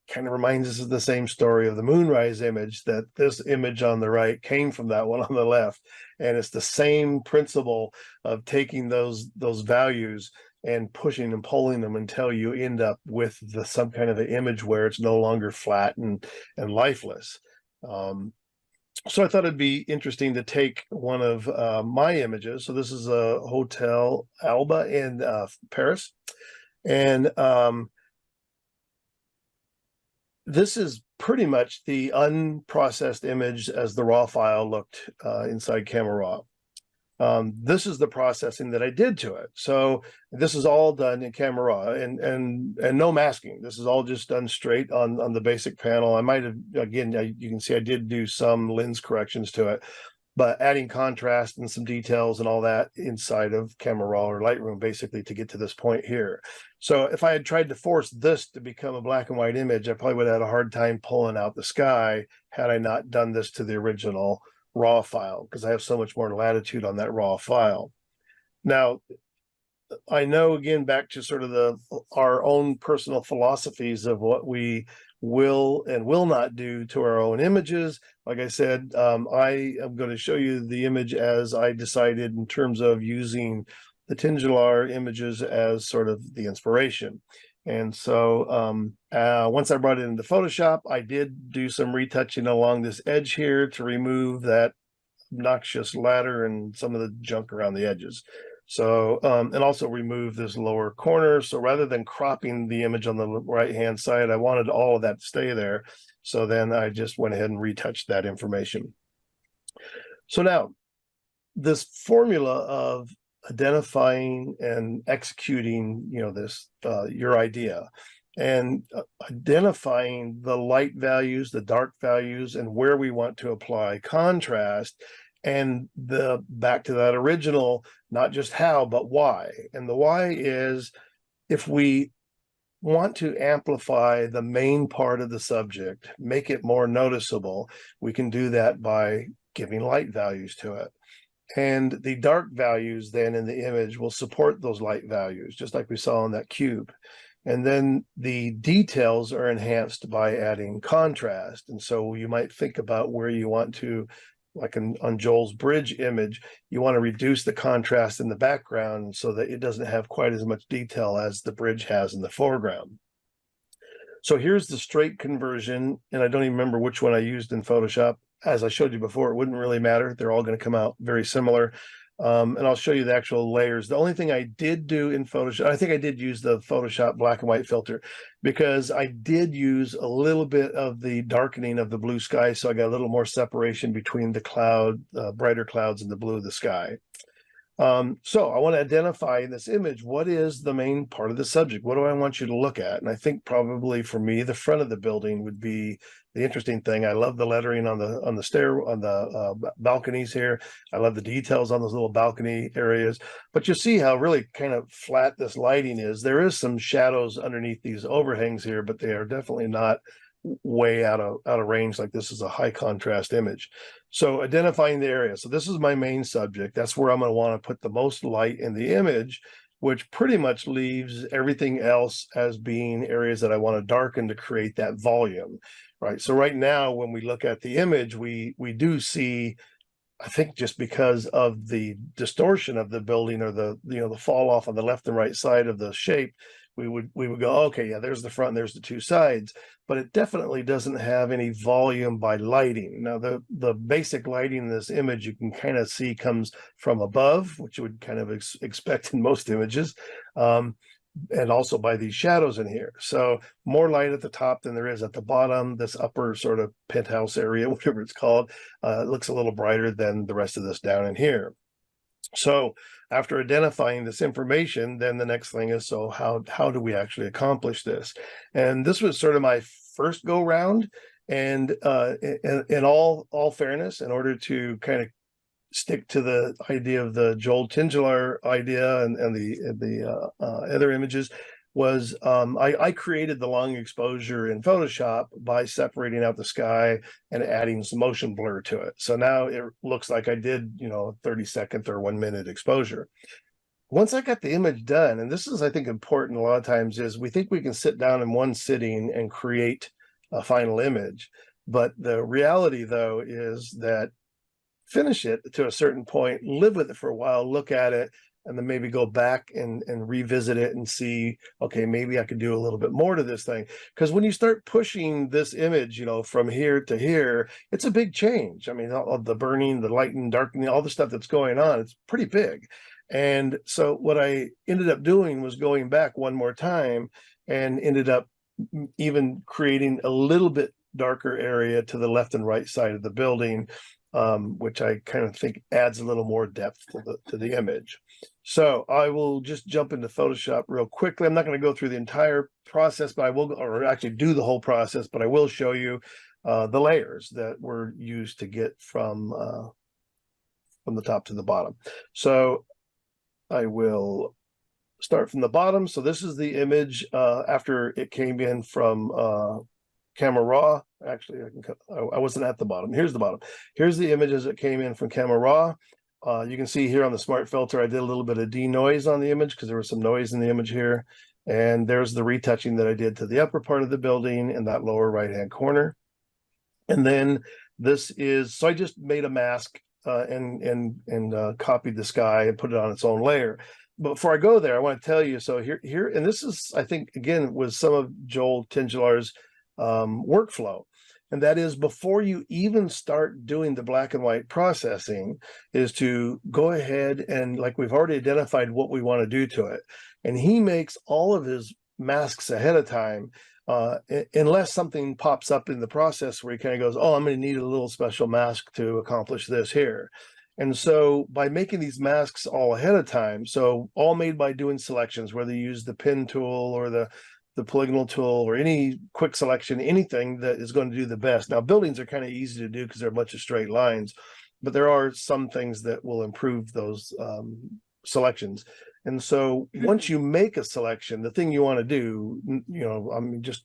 S1: kind of reminds us of the same story of the moonrise image, that this image on the right came from that one on the left. And it's the same principle of taking those values and pushing and pulling them until you end up with some kind of an image where it's no longer flat and lifeless. So I thought it'd be interesting to take one of my images. So this is a Hotel Alba in Paris. And this is pretty much the unprocessed image as the raw file looked inside Camera Raw. This is the processing that I did to it. So this is all done in Camera Raw and no masking. This is all just done straight on the basic panel. I might have, again, you can see I did do some lens corrections to it, but adding contrast and some details and all that inside of Camera Raw or Lightroom, basically, to get to this point here. So if I had tried to force this to become a black and white image, I probably would have had a hard time pulling out the sky had I not done this to the original raw file, because I have so much more latitude on that raw file. Now, I know, again, back to sort of our own personal philosophies of what we will and will not do to our own images. Like I said, I am going to show you the image as I decided in terms of using the Tingelar images as sort of the inspiration. And so once I brought it into Photoshop, I did do some retouching along this edge here to remove that obnoxious ladder and some of the junk around the edges. So, and also remove this lower corner. So rather than cropping the image on the right-hand side, I wanted all of that to stay there. So then I just went ahead and retouched that information. So now, this formula of identifying and executing, this, your idea, and identifying the light values, the dark values, and where we want to apply contrast. And the back to that original, not just how, but why. And the why is, if we want to amplify the main part of the subject, make it more noticeable, we can do that by giving light values to it. And the dark values then in the image will support those light values, just like we saw on that cube. And then the details are enhanced by adding contrast. And so you might think about where you want to, like on Joel's bridge image, you want to reduce the contrast in the background so that it doesn't have quite as much detail as the bridge has in the foreground. So here's the straight conversion, and I don't even remember which one I used in Photoshop. As I showed you before, it wouldn't really matter. They're all going to come out very similar. And I'll show you the actual layers. The only thing I did do in Photoshop, I think I did use the Photoshop black and white filter, because I did use a little bit of the darkening of the blue sky. So I got a little more separation between the cloud, brighter clouds, and the blue of the sky. So I want to identify in this image, what is the main part of the subject? What do I want you to look at? And I think probably for me, the front of the building would be the interesting thing. I love the lettering on the balconies here. I love the details on those little balcony areas. But you see how really kind of flat this lighting is. There is some shadows underneath these overhangs here, but they are definitely not way out of range. Like, this is a high contrast image. So identifying the area. So this is my main subject. That's where I'm going to want to put the most light in the image, which pretty much leaves everything else as being areas that I want to darken to create that volume, right? So right now, when we look at the image, we do see, I think just because of the distortion of the building, or the fall off on the left and right side of the shape, we would go, okay, yeah, there's the front and there's the two sides, but it definitely doesn't have any volume by lighting. Now, the basic lighting in this image, you can kind of see comes from above, which you would kind of expect in most images, and also by these shadows in here. So more light at the top than there is at the bottom. This upper sort of penthouse area, whatever it's called, looks a little brighter than the rest of this down in here. So after identifying this information, then the next thing is, so how do we actually accomplish this? And this was sort of my first go round. And in all fairness, in order to kind of stick to the idea of the Joel Tingelaar idea and the other images, was I created the long exposure in Photoshop by separating out the sky and adding some motion blur to it. So now it looks like I did, 30-second or 1 minute exposure. Once I got the image done, and this is, I think, important a lot of times, is we think we can sit down in one sitting and create a final image. But the reality, though, is that finish it to a certain point, live with it for a while, look at it, and then maybe go back and revisit it and see, okay, maybe I could do a little bit more to this thing. Because when you start pushing this image, from here to here, it's a big change. I mean, all the burning, the lighting, darkening, all the stuff that's going on, it's pretty big. And so what I ended up doing was going back one more time and ended up even creating a little bit darker area to the left and right side of the building, which I kind of think adds a little more depth to the image. So I will just jump into Photoshop real quickly. I'm not going to go through the entire process, but I will, or actually do the whole process, but I will show you the layers that were used to get from the top to the bottom. So I will start from the bottom. So this is the image after it came in from Camera Raw. Actually, I wasn't at the bottom. Here's the bottom. Here's the image as it came in from Camera Raw. You can see here on the smart filter, I did a little bit of denoise on the image because there was some noise in the image here. And there's the retouching that I did to the upper part of the building in that lower right-hand corner. And then this is, so I just made a mask and copied the sky and put it on its own layer. But before I go there, I want to tell you, so here, and this is, I think, again, was some of Joel Tingelaar's workflow. And that is, before you even start doing the black and white processing, is to go ahead and, like, we've already identified what we want to do to it. And he makes all of his masks ahead of time, unless something pops up in the process where he kind of goes, oh, I'm going to need a little special mask to accomplish this here. And so by making these masks all ahead of time, so all made by doing selections, whether you use the pen tool or the polygonal tool or any quick selection, anything that is going to do the best. Now, buildings are kind of easy to do because they're a bunch of straight lines, but there are some things that will improve those selections. And so once you make a selection, the thing you want to do, I mean, just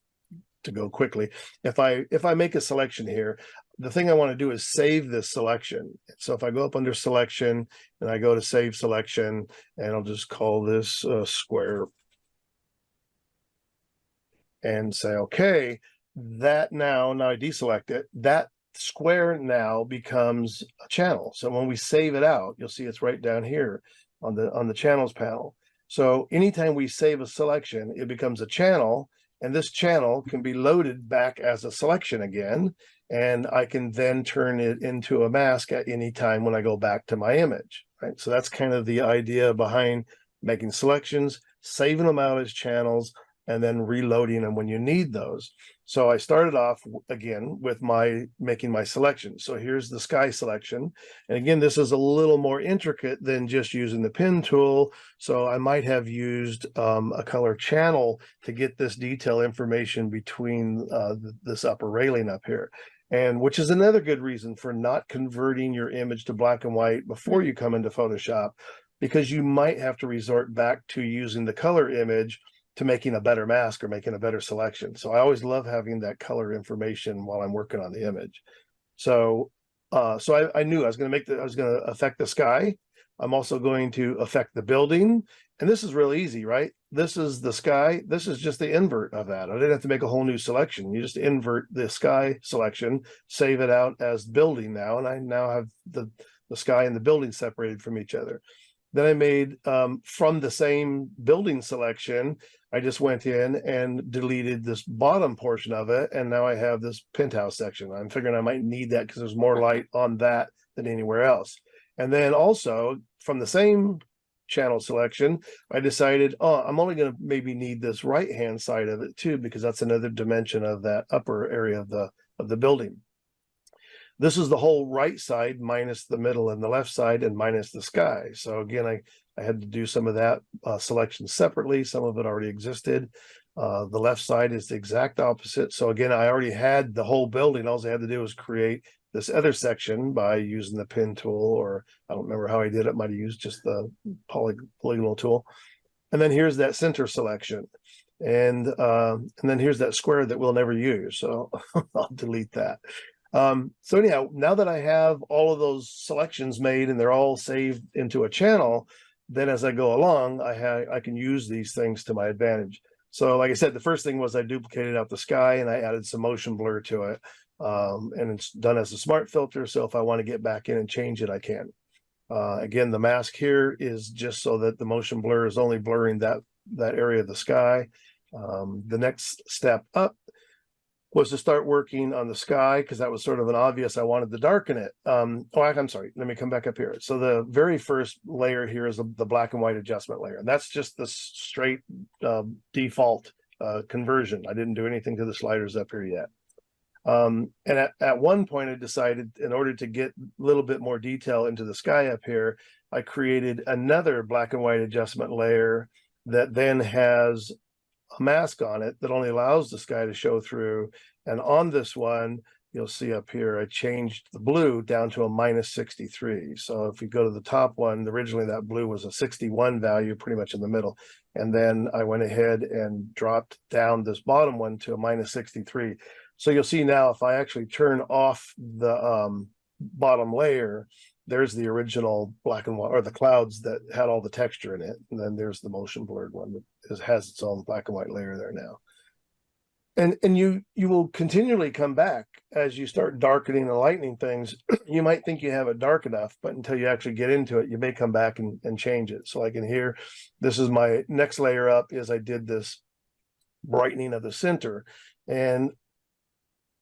S1: to go quickly, if I make a selection here, the thing I want to do is save this selection. So if I go up under selection and I go to save selection, and I'll just call this square, and say, okay, that now I deselect it, that square now becomes a channel. So when we save it out, you'll see it's right down here on the channels panel. So anytime we save a selection, it becomes a channel, and this channel can be loaded back as a selection again, and I can then turn it into a mask at any time when I go back to my image, right? So that's kind of the idea behind making selections, saving them out as channels, and then reloading them when you need those. So I started off again with making my selection. So here's the sky selection. And again, this is a little more intricate than just using the pen tool. So I might have used a color channel to get this detail information between this upper railing up here. And which is another good reason for not converting your image to black and white before you come into Photoshop, because you might have to resort back to using the color image to making a better mask or making a better selection. So I always love having that color information while I'm working on the image. So I knew I was going to affect the sky. I'm also going to affect the building. And this is really easy, right? This is the sky. This is just the invert of that. I didn't have to make a whole new selection. You just invert the sky selection, save it out as building now. And I now have the sky and the building separated from each other. Then I made, from the same building selection, I just went in and deleted this bottom portion of it. And now I have this penthouse section. I'm figuring I might need that because there's more light on that than anywhere else. And then also from the same channel selection, I decided, I'm only going to maybe need this right-hand side of it too, because that's another dimension of that upper area of the building. This is the whole right side minus the middle and the left side and minus the sky. So again, I had to do some of that selection separately. Some of it already existed. The left side is the exact opposite. So again, I already had the whole building. All I had to do was create this other section by using the pen tool, or I don't remember how I did it. Might have used just the polygonal tool. And then here's that center selection. And then here's that square that we'll never use. So I'll delete that. So anyhow, now that I have all of those selections made and they're all saved into a channel, then as I go along, I can use these things to my advantage. So like I said, the first thing was I duplicated out the sky and I added some motion blur to it. And it's done as a smart filter. So if I want to get back in and change it, I can. Again, the mask here is just so that the motion blur is only blurring that area of the sky. The next step up was to start working on the sky, because that was sort of an obvious. I wanted to darken it. I'm sorry, let me come back up here. So the very first layer here is the black and white adjustment layer. And that's just the straight default conversion. I didn't do anything to the sliders up here yet. And at one point I decided, in order to get a little bit more detail into the sky up here, I created another black and white adjustment layer that then has a mask on it that only allows the sky to show through. And on this one, you'll see up here, I changed the blue down to a -63. So if you go to the top one, originally that blue was a 61 value, pretty much in the middle. And then I went ahead and dropped down this bottom one to a -63. So you'll see now, if I actually turn off the bottom layer, there's the original black and white, or the clouds that had all the texture in it. And then there's the motion blurred one that has its own black and white layer there now. And you will continually come back as you start darkening and lightening things. You might think you have it dark enough, but until you actually get into it, you may come back and change it. So like in here, this is my next layer up, is I did this brightening of the center. And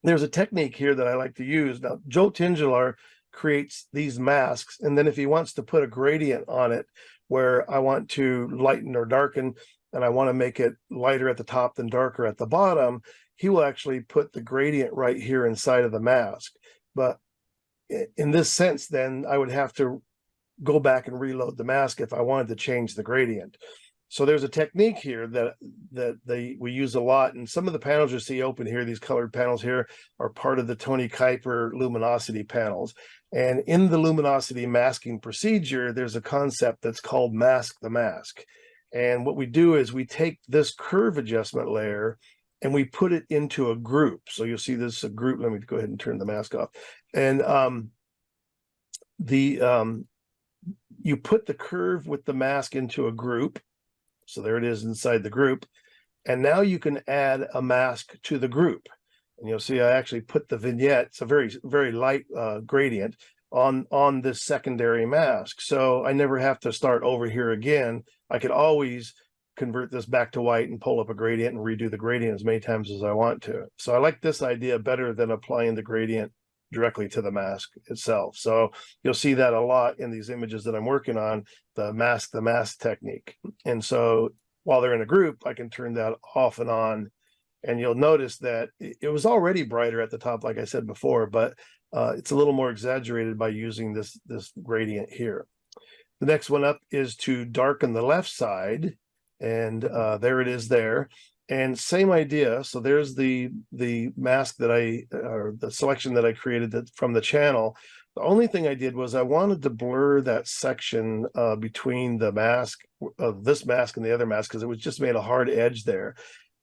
S1: there's a technique here that I like to use. Now, Joe Tingelar creates these masks, and then if he wants to put a gradient on it where I want to lighten or darken, and I want to make it lighter at the top than darker at the bottom, he will actually put the gradient right here inside of the mask. But in this sense, then I would have to go back and reload the mask if I wanted to change the gradient. So there's a technique here that we use a lot, and some of the panels you see open here, these colored panels here, are part of the Tony Kuiper luminosity panels. And in the luminosity masking procedure, there's a concept that's called mask the mask. And what we do is we take this curve adjustment layer and we put it into a group. So you'll see this a group. Let me go ahead and turn the mask off. And you put the curve with the mask into a group. So there it is inside the group. And now you can add a mask to the group. And you'll see I actually put the vignette, it's a very, very light gradient, on this secondary mask. So I never have to start over here again. I could always convert this back to white and pull up a gradient and redo the gradient as many times as I want to. So I like this idea better than applying the gradient directly to the mask itself. So you'll see that a lot in these images that I'm working on, the mask technique. And so while they're in a group, I can turn that off and on. And you'll notice that it was already brighter at the top, like I said before, but it's a little more exaggerated by using this gradient here. The next one up is to darken the left side. And there it is there. And same idea. So there's the mask that or the selection that I created from the channel. The only thing I did was I wanted to blur that section between the mask of this mask and the other mask, because it was just made a hard edge there.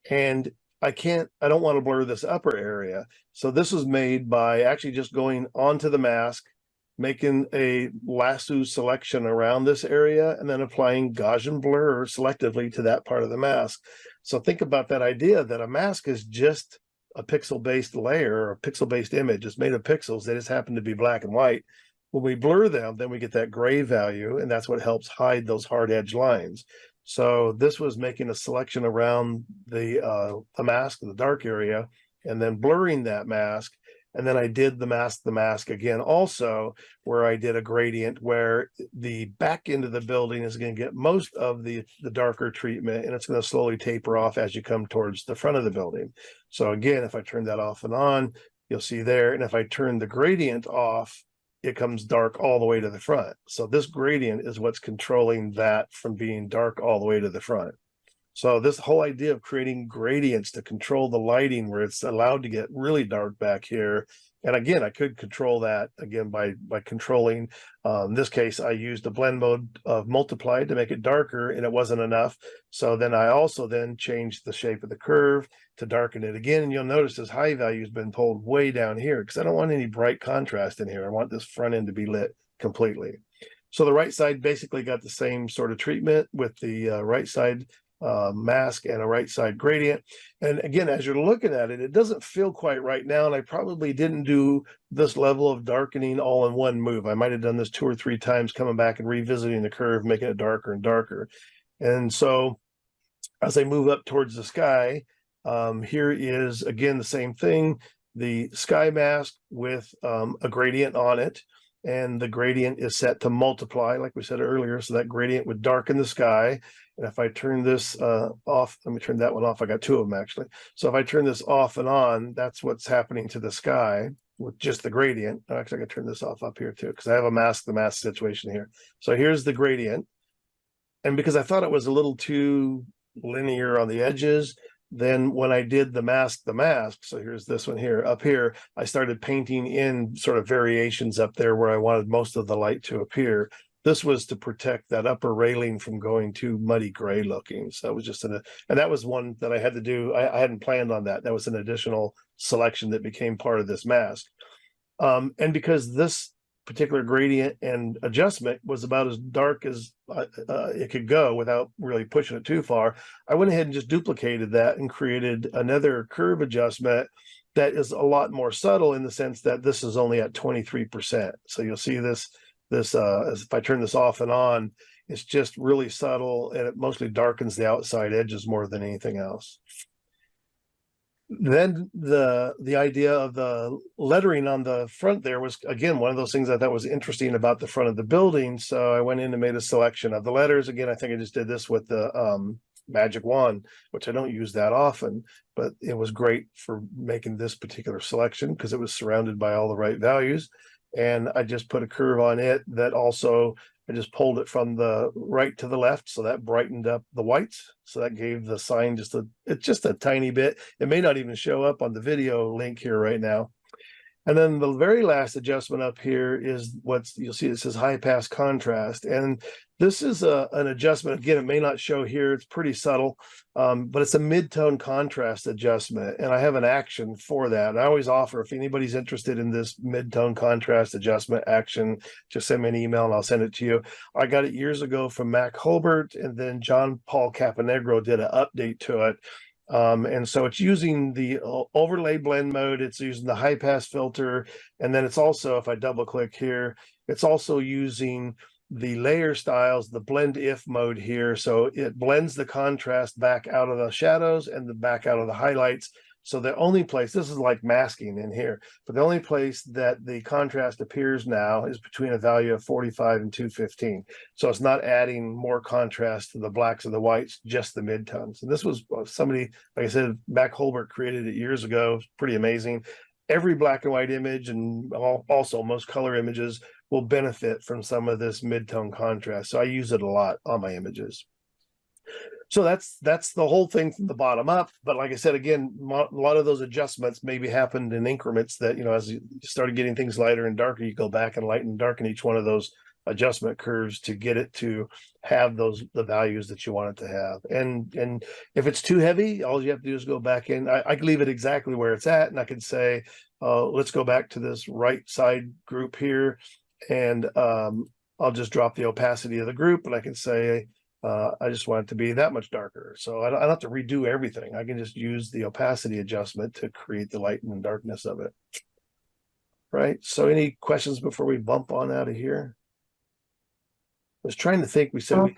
S1: And I don't want to blur this upper area. So this was made by actually just going onto the mask, making a lasso selection around this area, and then applying Gaussian blur selectively to that part of the mask. So think about that idea that a mask is just a pixel-based layer or a pixel-based image. It's made of pixels. They just happen to be black and white. When we blur them, then we get that gray value, and that's what helps hide those hard edge lines. So this was making a selection around the mask, the dark area, and then blurring that mask. And then I did the mask again also, where I did a gradient where the back end of the building is going to get most of the darker treatment, and it's going to slowly taper off as you come towards the front of the building. So again, if I turn that off and on, you'll see there. And if I turn the gradient off, it comes dark all the way to the front. So this gradient is what's controlling that from being dark all the way to the front. So this whole idea of creating gradients to control the lighting where it's allowed to get really dark back here. And again, I could control that again by controlling, in this case, I used the blend mode of multiply to make it darker, and it wasn't enough. So then I also then changed the shape of the curve to darken it again. And you'll notice this high value has been pulled way down here because I don't want any bright contrast in here. I want this front end to be lit completely. So the right side basically got the same sort of treatment with the right side mask and a right side gradient. And again, as you're looking at it, it doesn't feel quite right now, and I probably didn't do this level of darkening all in one move. I might have done this 2 or 3 times, coming back and revisiting the curve, making it darker and darker. And so as I move up towards the sky, here is again the same thing, the sky mask with a gradient on it, and the gradient is set to multiply, like we said earlier, so that gradient would darken the sky. And if I turn this off, let me turn that one off. I got 2 of them actually. So if I turn this off and on, that's what's happening to the sky with just the gradient. Actually, I can turn this off up here too, because I have a mask the mask situation here. So here's the gradient. And because I thought it was a little too linear on the edges, then when I did the mask, so here's this one here, up here, I started painting in sort of variations up there where I wanted most of the light to appear. This was to protect that upper railing from going too muddy gray looking. So it was just and that was one that I had to do. I hadn't planned on that. That was an additional selection that became part of this mask. And because this particular gradient and adjustment was about as dark as it could go without really pushing it too far, I went ahead and just duplicated that and created another curve adjustment that is a lot more subtle in the sense that this is only at 23%. So you'll see this as if I turn this off and on, it's just really subtle, and it mostly darkens the outside edges more than anything else. Then the idea of the lettering on the front there was, again, one of those things I thought was interesting about the front of the building. So I went in and made a selection of the letters. Again, I think I just did this with the magic wand, which I don't use that often, but it was great for making this particular selection because it was surrounded by all the right values. and I just put a curve on it that also, I just pulled it from the right to the left. So that brightened up the whites. So that gave the sign it's just a tiny bit. It may not even show up on the video link here right now. And then the very last adjustment up here is you'll see it says high pass contrast. And this is an adjustment. Again, it may not show here. It's pretty subtle, but it's a mid-tone contrast adjustment. And I have an action for that. And I always offer, if anybody's interested in this mid-tone contrast adjustment action, just send me an email and I'll send it to you. I got it years ago from Mac Holbert, and then John Paul Caponegro did an update to it. And so it's using the overlay blend mode, it's using the high pass filter, and then it's also, if I double click here, it's also using the layer styles, the blend if mode here. So it blends the contrast back out of the shadows and back out of the highlights. So the only place, this is like masking in here, but the only place that the contrast appears now is between a value of 45 and 215. So it's not adding more contrast to the blacks and the whites, just the midtones. And this was somebody, like I said, Mac Holbert created it years ago. It's pretty amazing. Every black and white image, and also most color images, will benefit from some of this mid-tone contrast. So I use it a lot on my images. So that's the whole thing from the bottom up. But like I said, again, a lot of those adjustments maybe happened in increments that, as you started getting things lighter and darker, you go back and lighten and darken each one of those adjustment curves to get it to have the values that you want it to have. And if it's too heavy, all you have to do is go back in. I can leave it exactly where it's at, and I can say, let's go back to this right side group here, and I'll just drop the opacity of the group, and I can say, I just want it to be that much darker. So I don't have to redo everything. I can just use the opacity adjustment to create the light and darkness of it. Right. So any questions before we bump on out of here? I was trying to think. We said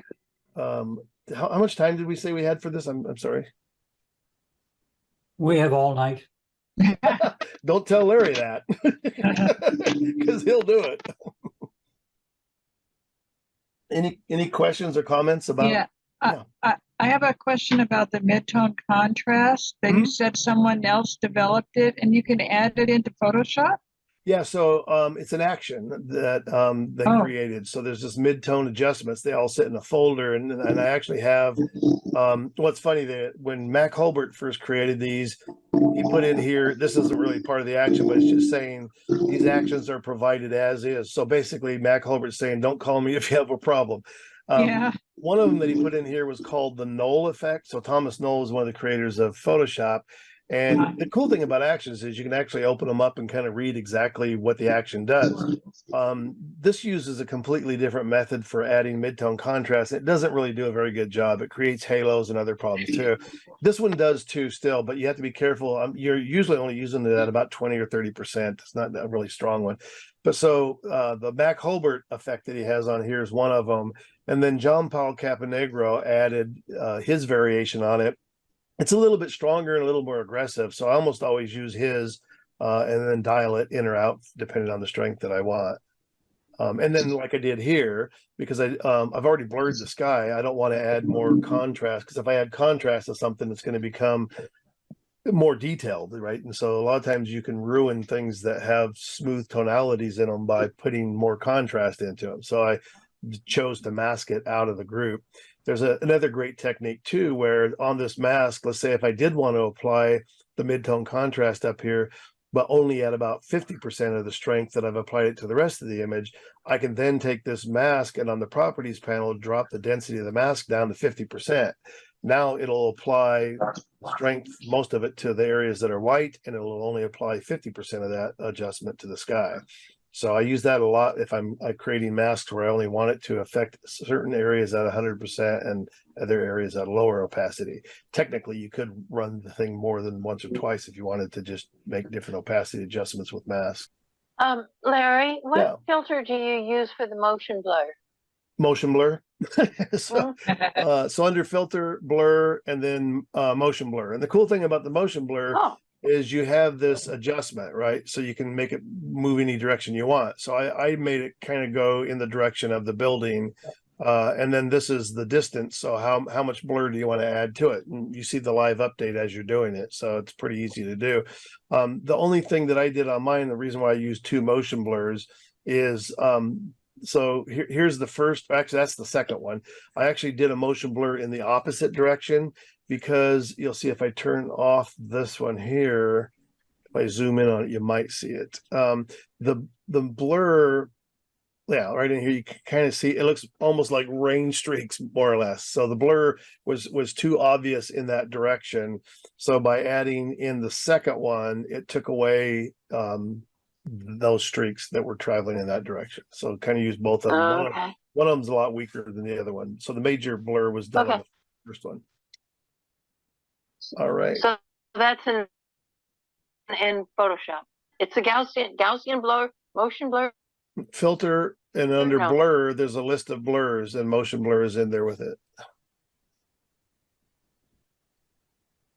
S1: how much time did we say we had for this? I'm sorry.
S3: We have all night.
S1: Don't tell Larry that, because he'll do it. Any questions or comments about?
S4: Yeah, I have a question about the mid-tone contrast that you said someone else developed it, and you can add it into Photoshop.
S1: Yeah, so it's an action that they created. So there's this mid-tone adjustments. They all sit in a folder, and I actually have. What's funny that when Mac Holbert first created these, he put in here. This isn't really part of the action, but it's just saying these actions are provided as is. So basically, Mac Holbert's saying, "Don't call me if you have a problem."
S4: Yeah.
S1: One of them that he put in here was called the Knoll effect. So Thomas Knoll is one of the creators of Photoshop. And the cool thing about actions is you can actually open them up and kind of read exactly what the action does. This uses a completely different method for adding mid-tone contrast. It doesn't really do a very good job. It creates halos and other problems too. This one does too still, but you have to be careful. You're usually only using it at about 20 or 30%. It's not a really strong one. But so the Mac Holbert effect that he has on here is one of them. And then John Paul Caponegro added his variation on it. It's a little bit stronger and a little more aggressive. So I almost always use his and then dial it in or out depending on the strength that I want. And then like I did here, because I've already blurred the sky, I don't want to add more contrast, because if I add contrast to something, it's going to become more detailed, right? And so a lot of times you can ruin things that have smooth tonalities in them by putting more contrast into them. So I chose to mask it out of the group. There's another great technique too, where on this mask, let's say if I did want to apply the mid-tone contrast up here, but only at about 50% of the strength that I've applied it to the rest of the image, I can then take this mask and on the properties panel, drop the density of the mask down to 50%. Now it'll apply strength, most of it to the areas that are white, and it'll only apply 50% of that adjustment to the sky. So I use that a lot if I'm creating masks where I only want it to affect certain areas at 100% and other areas at lower opacity. Technically, you could run the thing more than once or twice if you wanted to just make different opacity adjustments with masks.
S5: Larry, what filter do you use for the motion blur?
S1: Motion blur. So under filter, blur, and then motion blur. And the cool thing about the motion blur is you have this adjustment, right? So you can make it move any direction you want. So I made it kind of go in the direction of the building And then this is the distance. So how much blur do you want to add to it? And you see the live update as you're doing it. So it's pretty easy to do. The only thing that I did on mine, the reason why I use 2 motion blurs is, so here's the first, actually that's the second one. I actually did a motion blur in the opposite direction, because you'll see if I turn off this one here, if I zoom in on it, you might see it. The blur, yeah, right in here, you can kind of see it looks almost like rain streaks, more or less. So the blur was too obvious in that direction. So by adding in the second one, it took away those streaks that were traveling in that direction. So kind of use both of them.
S5: Okay.
S1: One of them's a lot weaker than the other one. So the major blur was done on the first one. All right.
S5: So that's in Photoshop. It's a Gaussian blur, motion blur.
S1: Filter, and under
S5: No.
S1: blur, there's a list of blurs, and motion blur is in there with it.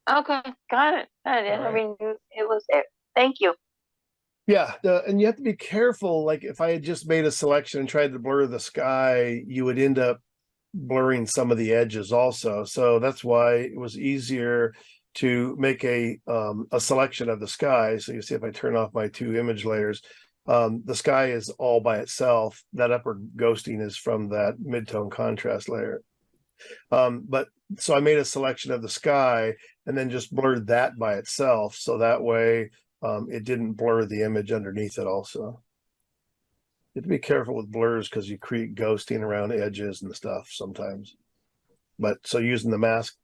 S5: Okay, got it. I
S1: All
S5: mean, it was it. Thank you.
S1: Yeah, and you have to be careful. Like if I had just made a selection and tried to blur the sky, you would end up blurring some of the edges also. So that's why it was easier to make a selection of the sky. So you see if I turn off my 2 image layers, the sky is all by itself. That upper ghosting is from that mid-tone contrast layer. But so I made a selection of the sky and then just blurred that by itself. So that way it didn't blur the image underneath it also. You have to be careful with blurs because you create ghosting around edges and stuff sometimes. But so using the mask,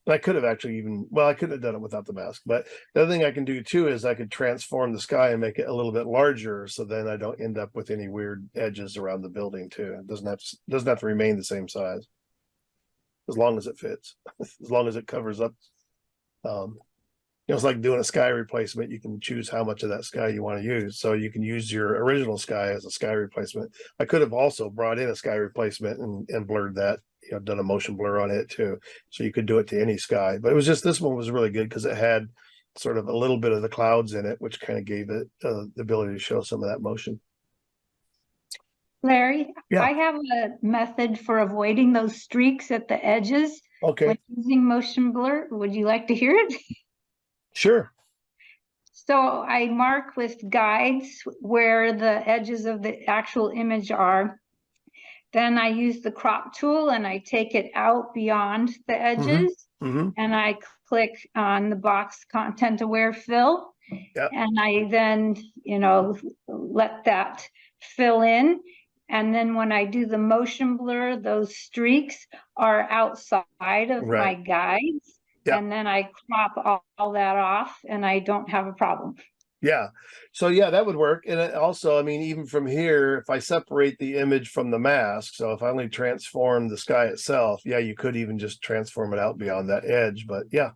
S1: I could have actually I couldn't have done it without the mask. But the other thing I can do too is I could transform the sky and make it a little bit larger, so then I don't end up with any weird edges around the building too. It doesn't have to remain the same size, as long as it fits, as long as it covers up. It's like doing a sky replacement. You can choose how much of that sky you want to use. So you can use your original sky as a sky replacement. I could have also brought in a sky replacement and blurred that, done a motion blur on it too. So you could do it to any sky, but it was just, this one was really good because it had sort of a little bit of the clouds in it, which kind of gave it the ability to show some of that motion.
S6: Larry,
S1: Yeah.
S6: I have a method for avoiding those streaks at the edges
S1: Okay,
S6: when using motion blur. Would you like to hear it?
S1: sure.
S6: So I mark with guides where the edges of the actual image are. Then I use the crop tool and I take it out beyond the edges.
S1: Mm-hmm.
S6: And I click on the box content aware fill.
S1: Yep.
S6: And I then, let that fill in. And then when I do the motion blur, those streaks are outside of my guides.
S1: Yep.
S6: And then I crop all that off and I don't have a problem.
S1: Yeah. So yeah, that would work. And also, I mean, even from here, if I separate the image from the mask, so if I only transform the sky itself, yeah, you could even just transform it out beyond that edge. But yeah,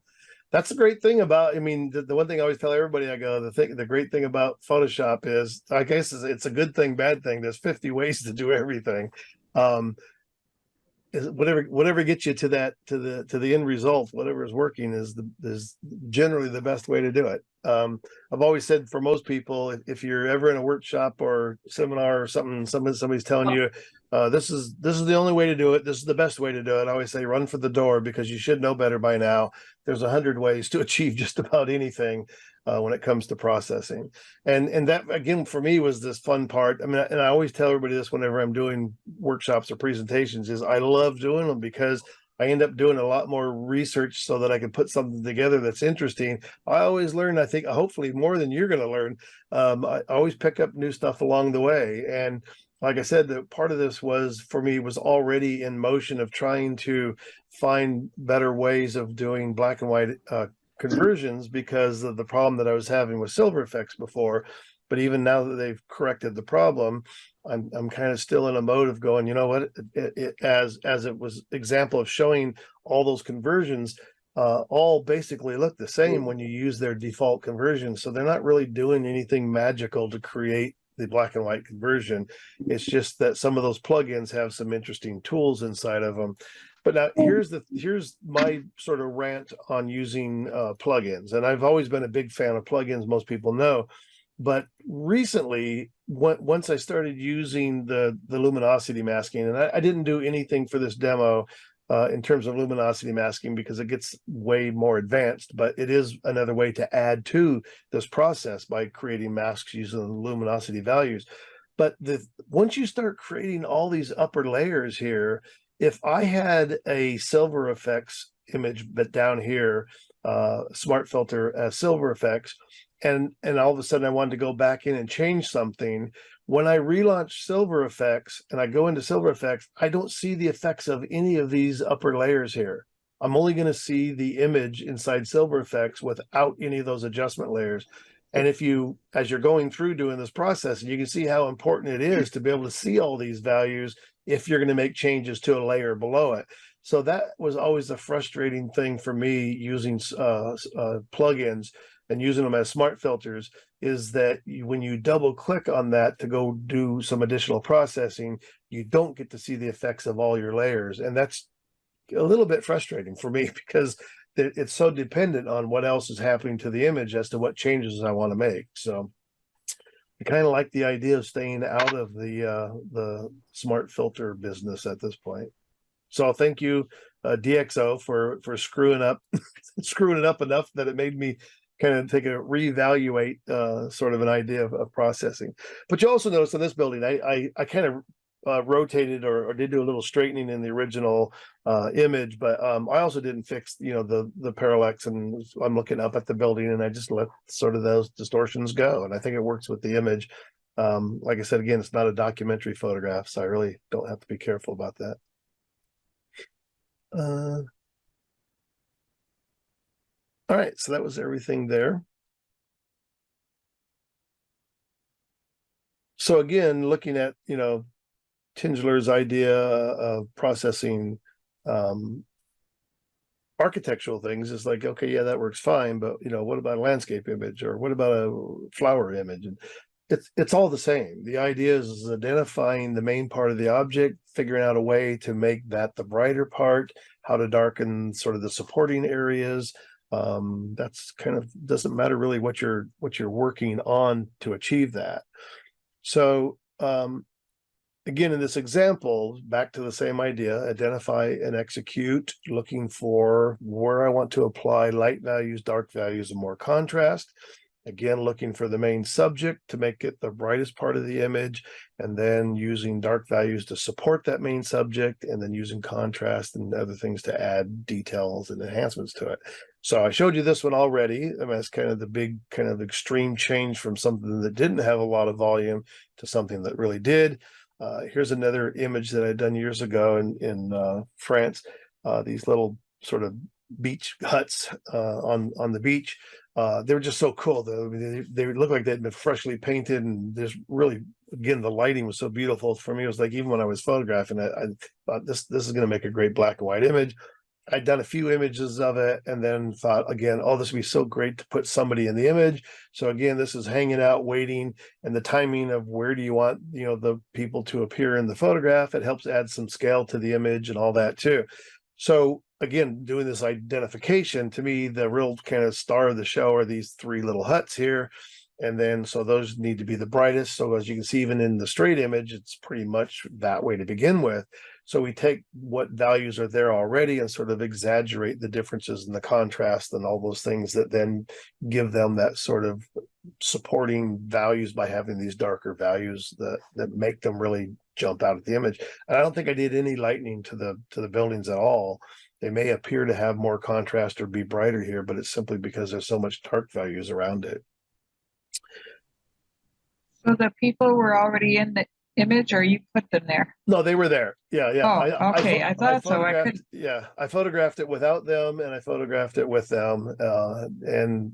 S1: that's the great thing about, I mean, the one thing I always tell everybody, I go, the great thing about Photoshop is, I guess it's a good thing, bad thing. There's 50 ways to do everything. Is whatever gets you to the end result, whatever is working is generally the best way to do it. I've always said for most people, if you're ever in a workshop or seminar or something, somebody's telling you this is the only way to do it, this is the best way to do it, I always say run for the door, because you should know better by now. There's 100 ways to achieve just about anything when it comes to processing. And that, again, for me, was this fun part. I mean, and I always tell everybody this whenever I'm doing workshops or presentations, is I love doing them because I end up doing a lot more research so that I can put something together that's interesting. I always learn, I think, hopefully more than you're going to learn. I always pick up new stuff along the way. And like I said, that part of this was, for me, was already in motion of trying to find better ways of doing black and white conversions because of the problem that I was having with silver effects before. But even now that they've corrected the problem, I'm kind of still in a mode of going, you know what, as it was example of showing all those conversions, all basically look the same when you use their default conversion. So they're not really doing anything magical to create the black and white conversion. It's just that some of those plugins have some interesting tools inside of them. But now here's my sort of rant on using plugins. And I've always been a big fan of plugins, most people know. But recently, once I started using the luminosity masking, and I didn't do anything for this demo in terms of luminosity masking because it gets way more advanced, but it is another way to add to this process by creating masks using luminosity values. But once you start creating all these upper layers here, if I had a silver effects image, but down here, smart filter silver effects, and all of a sudden I wanted to go back in and change something, when I relaunch silver effects and I go into silver effects, I don't see the effects of any of these upper layers here. I'm only going to see the image inside silver effects without any of those adjustment layers. And if you, as you're going through doing this process, you can see how important it is to be able to see all these values if you're going to make changes to a layer below it. So that was always a frustrating thing for me using plugins and using them as smart filters, is that when you double click on that to go do some additional processing, you don't get to see the effects of all your layers. And that's a little bit frustrating for me because it's so dependent on what else is happening to the image as to what changes I want to make. So I kind of like the idea of staying out of the smart filter business at this point. So thank you, DxO, for screwing it up enough that it made me kind of take a reevaluate sort of an idea of processing. But you also notice in this building, I kind of rotated or did do a little straightening in the original image, but I also didn't fix, the parallax, and I'm looking up at the building and I just let sort of those distortions go. And I think it works with the image. Like I said, again, it's not a documentary photograph, so I really don't have to be careful about that. All right, so that was everything there. So again, looking at, Tingler's idea of processing architectural things is like, okay, yeah, that works fine, but what about a landscape image, or what about a flower image? And it's all the same. The idea is identifying the main part of the object, figuring out a way to make that the brighter part, how to darken sort of the supporting areas. That's kind of, doesn't matter really what you're working on to achieve that. So again, in this example, back to the same idea, identify and execute, looking for where I want to apply light values, dark values, and more contrast. Again, looking for the main subject to make it the brightest part of the image, and then using dark values to support that main subject, and then using contrast and other things to add details and enhancements to it. So I showed you this one already. I mean, that's kind of the big kind of extreme change from something that didn't have a lot of volume to something that really did. Here's another image that I'd done years ago in France. These little sort of beach huts on the beach. They were just so cool though. I mean, they looked like they'd been freshly painted, and there's really, again, the lighting was so beautiful. For me, it was like, even when I was photographing it, I thought this is going to make a great black and white image. I'd done a few images of it and then thought again, oh, this would be so great to put somebody in the image. So again, this is hanging out, waiting, and the timing of where do you want, the people to appear in the photograph. It helps add some scale to the image and all that too. So again, doing this identification, to me, the real kind of star of the show are these three little huts here. And then, so those need to be the brightest. So as you can see, even in the straight image, it's pretty much that way to begin with. So we take what values are there already and sort of exaggerate the differences in the contrast and all those things that then give them that sort of supporting values by having these darker values that make them really jump out at the image. And I don't think I did any lightening to the buildings at all. They may appear to have more contrast or be brighter here, but it's simply because there's so much dark values around it.
S4: So the people were already in the image, or you put them there?
S1: No, they were there. Yeah.
S4: Oh, okay. I thought so. I couldn't.
S1: Yeah, I photographed it without them, and I photographed it with them. And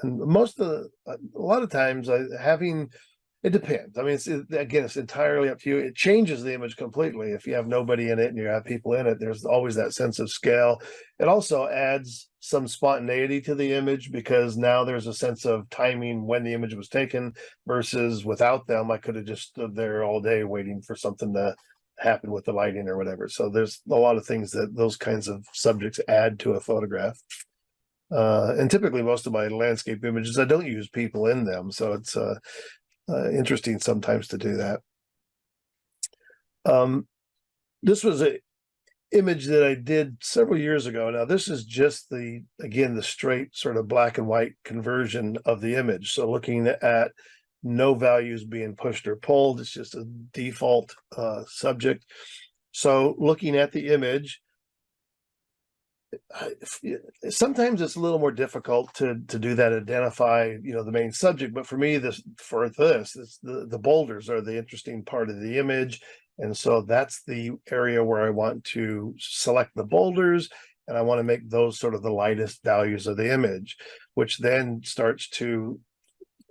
S1: most of a lot of times, it depends. I mean, it's entirely up to you. It changes the image completely if you have nobody in it and you have people in it. There's always that sense of scale. It also adds some spontaneity to the image, because now there's a sense of timing when the image was taken, versus without them, I could have just stood there all day waiting for something to happen with the lighting or whatever. So there's a lot of things that those kinds of subjects add to a photograph. And typically most of my landscape images, I don't use people in them. So it's interesting sometimes to do that. This was a image that I did several years ago. Now this is just again, the straight sort of black and white conversion of the image. So looking at no values being pushed or pulled, it's just a default subject. So looking at the image, sometimes it's a little more difficult to do that, identify, the main subject. But for me, the boulders are the interesting part of the image. And so that's the area where I want to select the boulders, and I want to make those sort of the lightest values of the image, which then starts to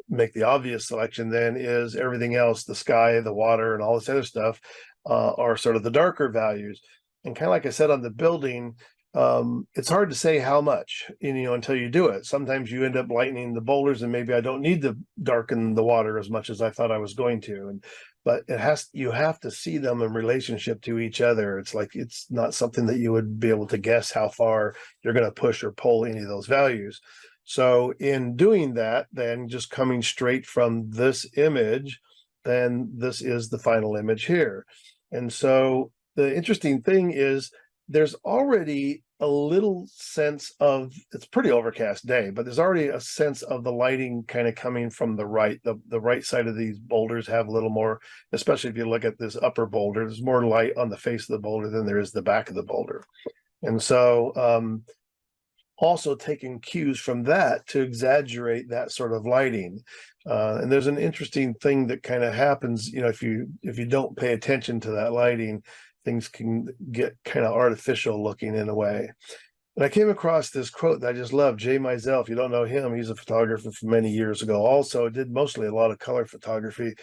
S1: make the obvious selection then is everything else, the sky, the water, and all this other stuff are sort of the darker values. And kind of like I said on the building, it's hard to say how much, until you do it. Sometimes you end up lightening the boulders, and maybe I don't need to darken the water as much as I thought I was going to. But you have to see them in relationship to each other. It's not something that you would be able to guess how far you're going to push or pull any of those values. So in doing that, then just coming straight from this image, then this is the final image here. And so the interesting thing is there's already a little sense of, it's pretty overcast day, but there's already a sense of the lighting kind of coming from the right. The right side of these boulders have a little more, especially if you look at this upper boulder, there's more light on the face of the boulder than there is the back of the boulder. And so also taking cues from that to exaggerate that sort of lighting. And there's an interesting thing that kind of happens, if you don't pay attention to that lighting, things can get kind of artificial looking in a way. And I came across this quote that I just love. Jay Mizell, if you don't know him, he's a photographer from many years ago. Also did mostly a lot of color photography.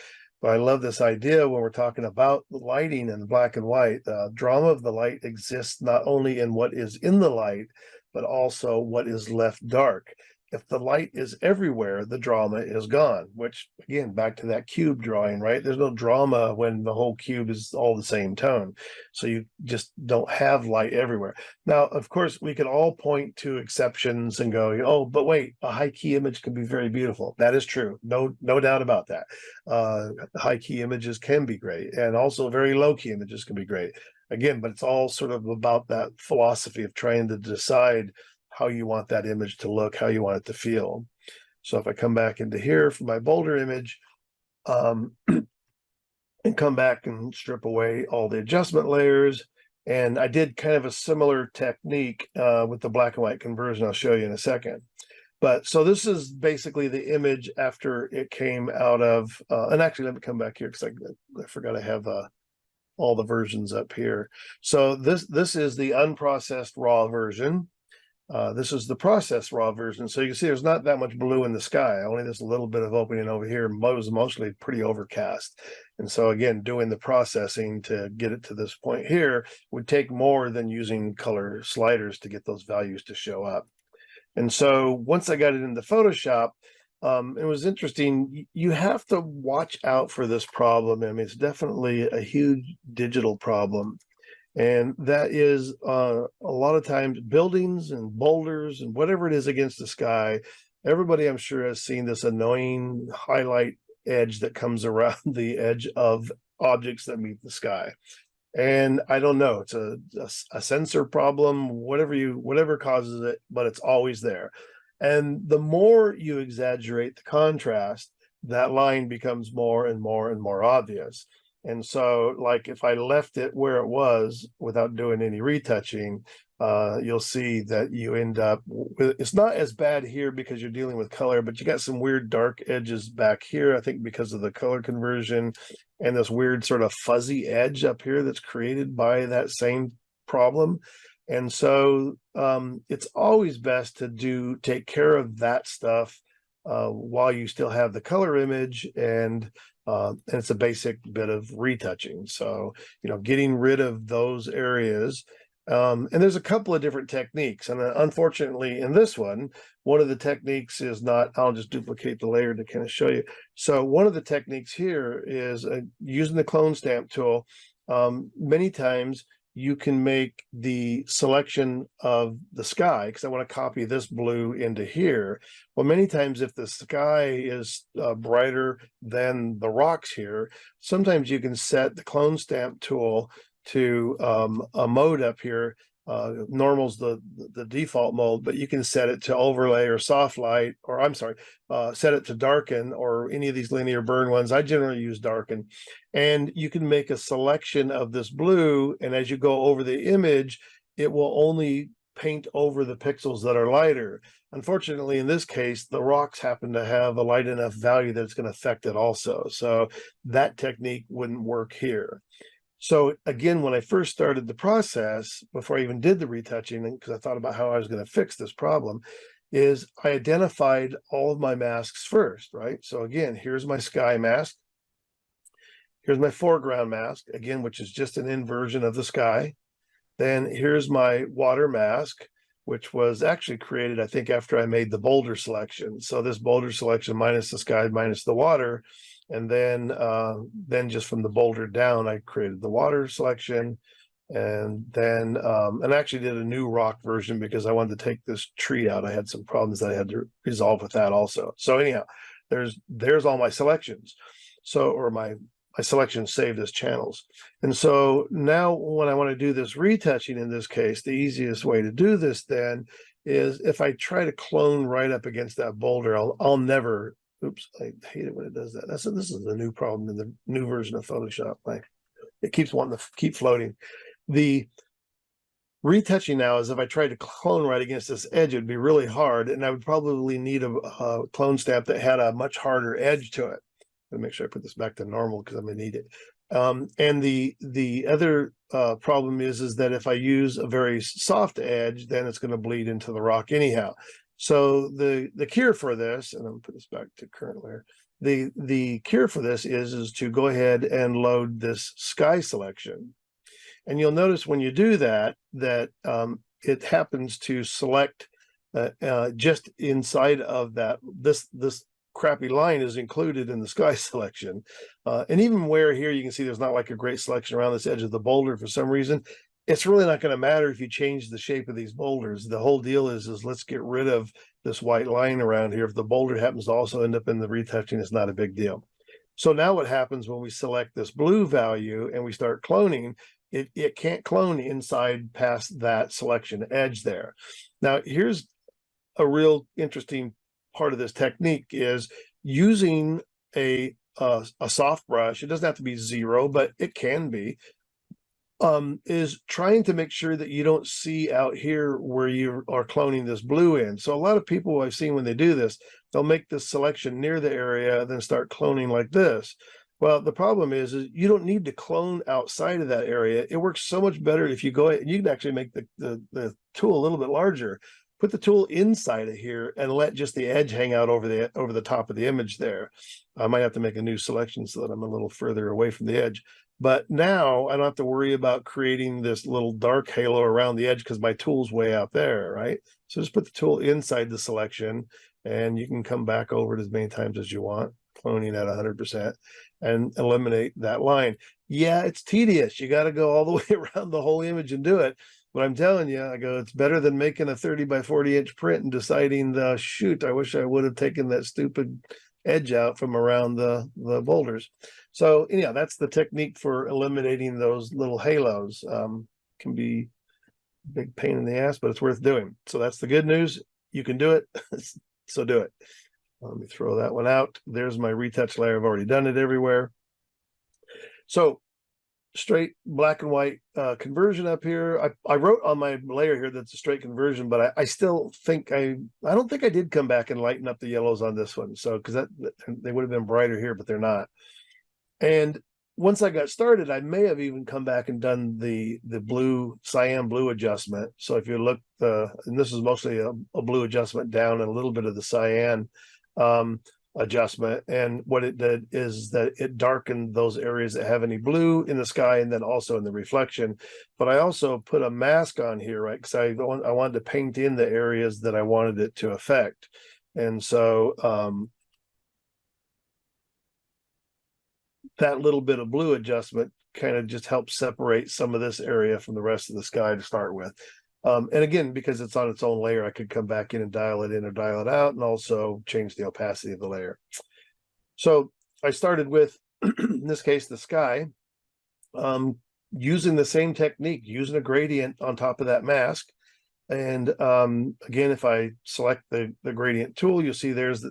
S1: But I love this idea when we're talking about the lighting and black and white. Drama of the light exists not only in what is in the light, but also what is left dark. If the light is everywhere, the drama is gone, which again, back to that cube drawing, right? There's no drama when the whole cube is all the same tone. So you just don't have light everywhere. Now, of course, we can all point to exceptions and go, oh, but wait, a high key image can be very beautiful. That is true. No doubt about that. High key images can be great. And also very low key images can be great. Again, but it's all sort of about that philosophy of trying to decide how you want that image to look, how you want it to feel. So if I come back into here for my boulder image, and come back and strip away all the adjustment layers, and I did kind of a similar technique with the black and white conversion. I'll show you in a second. But so this is basically the image after it came out of, and actually let me come back here because I forgot I have all the versions up here. So this is the unprocessed raw version. This is the processed raw version. So you can see there's not that much blue in the sky, only there's a little bit of opening over here. It was mostly pretty overcast. And so again, doing the processing to get it to this point here would take more than using color sliders to get those values to show up. And so once I got it into Photoshop, it was interesting. You have to watch out for this problem. I mean, it's definitely a huge digital problem. And that is a lot of times buildings and boulders and whatever it is against the sky. Everybody, I'm sure, has seen this annoying highlight edge that comes around the edge of objects that meet the sky. And I don't know, it's a sensor problem, whatever causes it, but it's always there. And the more you exaggerate the contrast, that line becomes more and more and more obvious. And so, like, if I left it where it was without doing any retouching, you'll see that you end up with, it's not as bad here because you're dealing with color, but you got some weird dark edges back here, I think because of the color conversion, and this weird sort of fuzzy edge up here that's created by that same problem. And so it's always best to take care of that stuff while you still have the color image, and it's a basic bit of retouching. So, getting rid of those areas. And there's a couple of different techniques. And unfortunately, in this one of the techniques is not, I'll just duplicate the layer to kind of show you. So one of the techniques here is using the clone stamp tool. Many times you can make the selection of the sky, because I want to copy this blue into here. Well, many times if the sky is brighter than the rocks here, sometimes you can set the clone stamp tool to a mode up here. Normal's the default mode, but you can set it to overlay or soft light, or I'm sorry, set it to darken, or any of these linear burn ones. I generally use darken, and you can make a selection of this blue, and as you go over the image, it will only paint over the pixels that are lighter. Unfortunately, in this case, the rocks happen to have a light enough value that it's going to affect it also. So that technique wouldn't work here. So again, when I first started the process, before I even did the retouching, because I thought about how I was going to fix this problem, is I identified all of my masks first, right? So again, here's my sky mask. Here's my foreground mask, again, which is just an inversion of the sky. Then here's my water mask, which was actually created, I think, after I made the boulder selection. So this boulder selection minus the sky minus the water. And then just from the boulder down, I created the water selection, and then and actually did a new rock version because I wanted to take this tree out. I had some problems that I had to resolve with that also. So anyhow, there's all my selections. So, or my selections saved as channels. And so now when I want to do this retouching in this case, the easiest way to do this then is if I try to clone right up against that boulder, I'll never. Oops, I hate it when it does that. This is a new problem in the new version of Photoshop. It keeps wanting to keep floating. The retouching now is if I tried to clone right against this edge, it'd be really hard, and I would probably need a clone stamp that had a much harder edge to it. Let me make sure I put this back to normal because I'm gonna need it. And the other problem is that if I use a very soft edge, then it's going to bleed into the rock anyhow. So the cure for this, and I'm gonna put this back to current layer. The cure for this is to go ahead and load this sky selection, and you'll notice when you do that it happens to select just inside of that. This crappy line is included in the sky selection, and even where here you can see there's not like a great selection around this edge of the boulder for some reason. It's really not going to matter if you change the shape of these boulders. The whole deal is let's get rid of this white line around here. If the boulder happens to also end up in the retouching, it's not a big deal. So now what happens when we select this blue value and we start cloning, it can't clone inside past that selection edge there. Now, here's a real interesting part of this technique is using a soft brush. It doesn't have to be zero, but it can be. Is trying to make sure that you don't see out here where you are cloning this blue in. So a lot of people I've seen when they do this, they'll make this selection near the area, then start cloning like this. Well, the problem is you don't need to clone outside of that area. It works so much better if you go ahead, you can actually make the tool a little bit larger. Put the tool inside of here and let just the edge hang out over the top of the image there. I might have to make a new selection so that I'm a little further away from the edge. But now I don't have to worry about creating this little dark halo around the edge because my tool's way out there, right? So just put the tool inside the selection and you can come back over it as many times as you want, cloning at 100%, and eliminate that line. Yeah, it's tedious. You got to go all the way around the whole image and do it. But I'm telling you, I go, it's better than making a 30 by 40 inch print and deciding, shoot, I wish I would have taken that stupid edge out from around the boulders. So anyhow, that's the technique for eliminating those little halos. Can be a big pain in the ass, but it's worth doing. So that's the good news. You can do it. So do it. Let me throw that one out. There's my retouch layer. I've already done it everywhere. So straight black and white conversion up here. I wrote on my layer here that's a straight conversion, but I still think I don't think I did come back and lighten up the yellows on this one. So because they would have been brighter here, but they're not. And once I got started, I may have even come back and done the blue, cyan blue adjustment. So if you look, and this is mostly a blue adjustment down and a little bit of the cyan adjustment. And what it did is that it darkened those areas that have any blue in the sky and then also in the reflection. But I also put a mask on here, right? Because I wanted to paint in the areas that I wanted it to affect. And so that little bit of blue adjustment kind of just help separate some of this area from the rest of the sky to start with. And again, because it's on its own layer, I could come back in and dial it in or dial it out, and also change the opacity of the layer. So I started with, in this case, the sky, using the same technique, using a gradient on top of that mask. And again, if I select the gradient tool, you'll see there's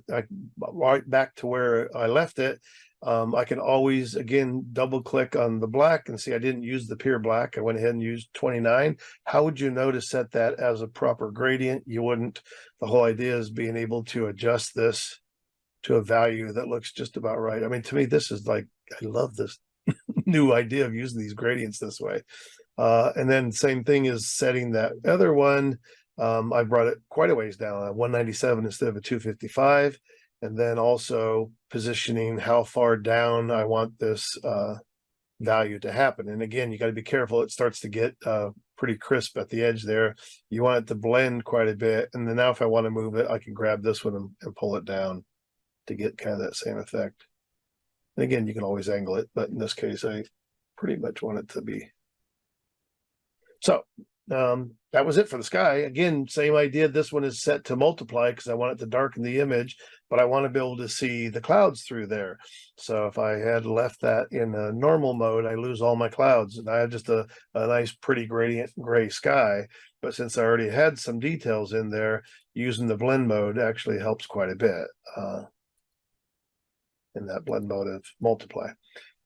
S1: right back to where I left it. I can always, again, double click on the black and see I didn't use the pure black. I went ahead and used 29. How would you know to set that as a proper gradient? You wouldn't. The whole idea is being able to adjust this to a value that looks just about right. I mean, to me, this is like, I love this new idea of using these gradients this way. And then same thing is setting that other one. I brought it quite a ways down, 197 instead of a 255. And then also positioning how far down I want this value to happen. And again, you got to be careful. It starts to get pretty crisp at the edge there. You want it to blend quite a bit. And then now if I want to move it, I can grab this one and pull it down to get kind of that same effect. And again, you can always angle it, but in this case, I pretty much want it to be. So that was it for the sky. Again, same idea. This one is set to multiply because I want it to darken the image, but I want to be able to see the clouds through there. So if I had left that in a normal mode, I lose all my clouds. And I have just a nice, pretty gradient gray sky. But since I already had some details in there, using the blend mode actually helps quite a bit in that blend mode of multiply.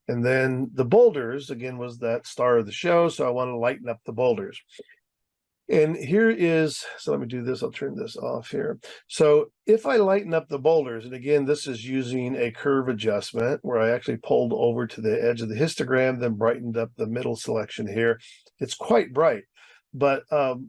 S1: And then the boulders, again, was that star of the show. So I want to lighten up the boulders. And here is, so let me do this. I'll turn this off here. So if I lighten up the boulders, and again, this is using a curve adjustment where I actually pulled over to the edge of the histogram, then brightened up the middle selection here. It's quite bright. But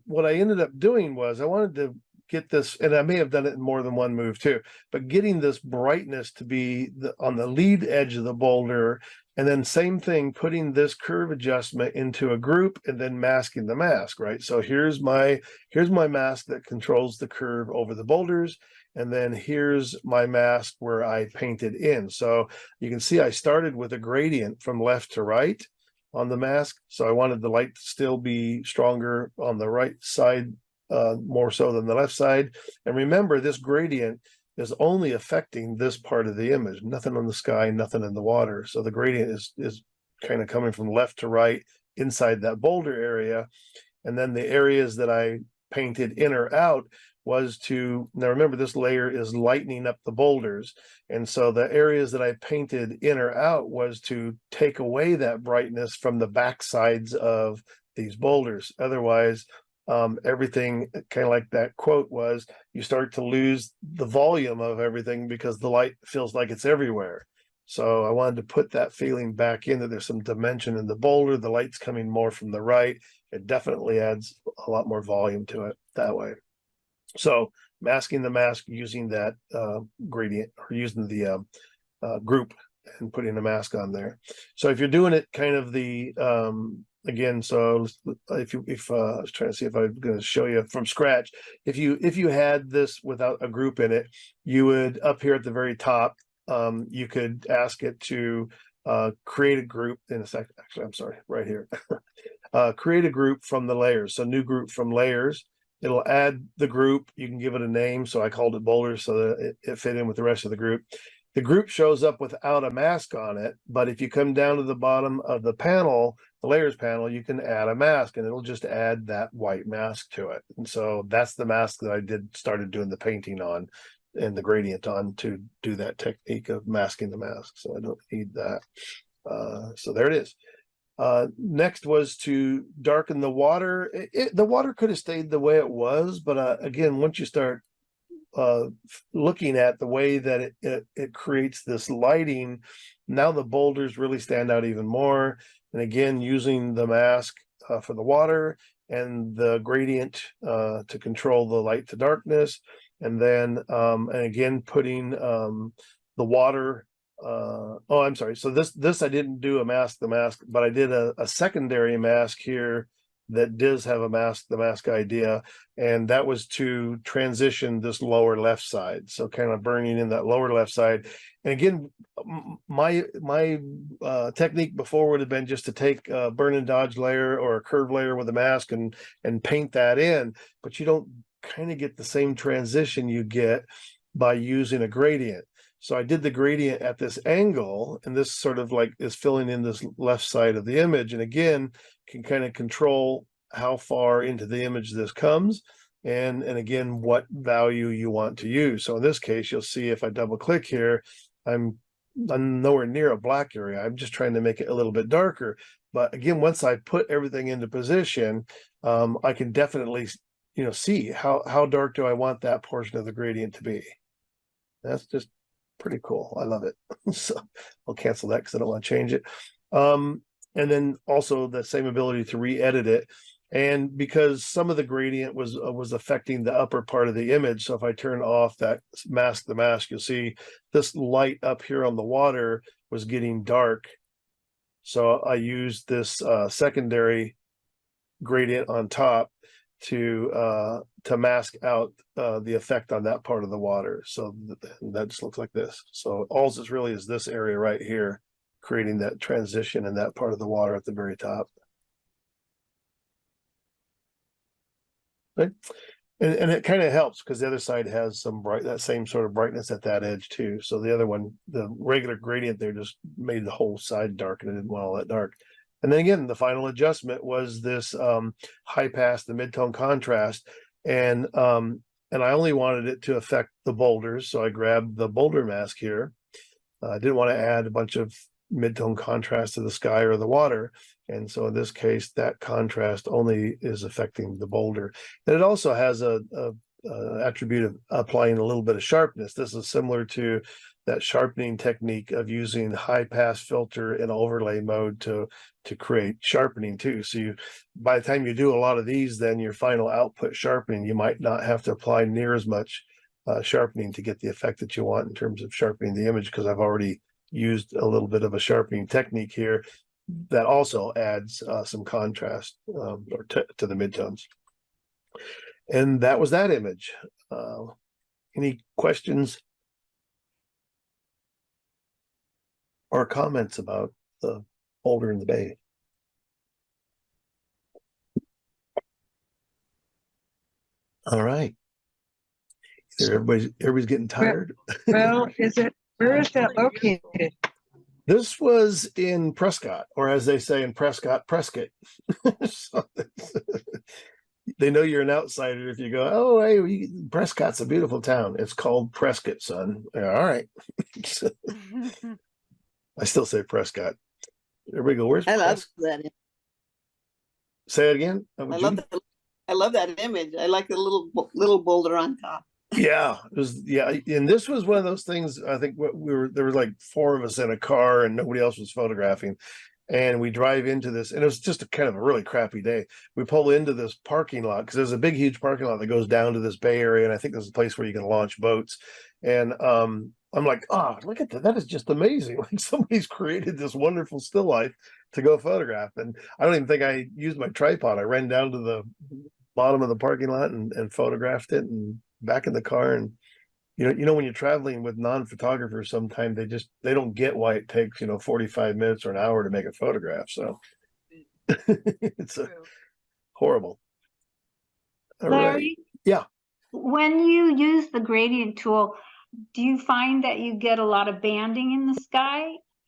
S1: what I ended up doing was I wanted to get this, and I may have done it in more than one move too, but getting this brightness to be on the lead edge of the boulder, and then same thing, putting this curve adjustment into a group and then masking the mask, right? So here's my mask that controls the curve over the boulders, and then here's my mask where I painted in. So you can see I started with a gradient from left to right on the mask. So I wanted the light to still be stronger on the right side, more so than the left side. And remember, this gradient is only affecting this part of the image, nothing on the sky, nothing in the water. So the gradient is kind of coming from left to right inside that boulder area. And then the areas that I painted in or out was to, now remember, this layer is lightening up the boulders. And so the areas that I painted in or out was to take away that brightness from the back sides of these boulders. Otherwise, everything, kind of like that quote was, you start to lose the volume of everything because the light feels like it's everywhere. So I wanted to put that feeling back in, that there's some dimension in the boulder. The light's coming more from the right. It definitely adds a lot more volume to it that way. So masking the mask using that gradient, or using the group and putting a mask on there. So if you're doing it kind of the again, so if I was trying to see if I'm going to show you from scratch, if you had this without a group in it, you would, up here at the very top, you could ask it to create a group in a second. Actually, I'm sorry, right here. Create a group from the layers. So new group from layers. It'll add the group. You can give it a name. So I called it boulders so that it fit in with the rest of the group. The group shows up without a mask on it, but if you come down to the bottom of the panel, the layers panel, you can add a mask, and it'll just add that white mask to it. And so that's the mask that I started doing the painting on and the gradient on, to do that technique of masking the mask. So I don't need that. So there it is. Next was to darken the water. The water could have stayed the way it was, but again, once you start looking at the way that it creates this lighting, now the boulders really stand out even more. And again, using the mask for the water and the gradient to control the light to darkness, and then and again putting the water. Oh, I'm sorry. So this I didn't do a mask, but I did a secondary mask here that does have a mask, the mask idea, and that was to transition this lower left side. So kind of burning in that lower left side. And again, my technique before would have been just to take a burn and dodge layer or a curve layer with a mask and paint that in, but you don't kind of get the same transition you get by using a gradient. So I did the gradient at this angle, and this sort of like is filling in this left side of the image. And again, can kind of control how far into the image this comes. And again, what value you want to use. So in this case, you'll see if I double click here, I'm nowhere near a black area. I'm just trying to make it a little bit darker. But again, once I put everything into position, I can definitely, see how dark do I want that portion of the gradient to be. That's just pretty cool. I love it. So I'll cancel that because I don't want to change it. And then also the same ability to re-edit it. And because some of the gradient was affecting the upper part of the image. So if I turn off that mask, you'll see this light up here on the water was getting dark. So I used this secondary gradient on top to mask out the effect on that part of the water. So that just looks like this. So all this really is this area right here, creating that transition in that part of the water at the very top. Right. And it kind of helps because the other side has some that same sort of brightness at that edge too. So the other one, the regular gradient there just made the whole side dark, and I didn't want all that dark. And then again, the final adjustment was this high pass, the mid-tone contrast. And I only wanted it to affect the boulders. So I grabbed the boulder mask here. I didn't want to add a bunch of mid-tone contrast to the sky or the water. And so in this case, that contrast only is affecting the boulder. And it also has a attribute of applying a little bit of sharpness. This is similar to that sharpening technique of using high pass filter in overlay mode to create sharpening too. So by the time you do a lot of these, then your final output sharpening, you might not have to apply near as much sharpening to get the effect that you want in terms of sharpening the image, because I've already used a little bit of a sharpening technique here that also adds some contrast to the midtones. And that was that image. Any questions or comments about the boulder in the bay? All right. Everybody's getting tired.
S4: Well, where is that located?
S1: This was in Prescott, or as they say in Prescott, Prescott. So they know you're an outsider if you go, oh, hey, Prescott's a beautiful town. It's called Prescott, son. Yeah, all right. I still say Prescott. Everybody go, where's
S7: I love
S1: Prescott?
S7: that.
S1: Say it again.
S7: I love that image. I like the little boulder on top.
S1: Yeah, and this was one of those things. I think there was like 4 of us in a car and nobody else was photographing, and we drive into this, and it was just a kind of a really crappy day. We pull into this parking lot because there's a big, huge parking lot that goes down to this bay area, and I think there's a place where you can launch boats. And I'm like, oh, look at that! That is just amazing. Like somebody's created this wonderful still life to go photograph, and I don't even think I used my tripod. I ran down to the bottom of the parking lot and photographed it, and back in the car. And you know when you're traveling with non-photographers, sometimes they don't get why it takes 45 minutes or an hour to make a photograph. So it's horrible. All
S6: Larry,
S1: right. Yeah.
S6: when you use the gradient tool, do you find that you get a lot of banding in the sky?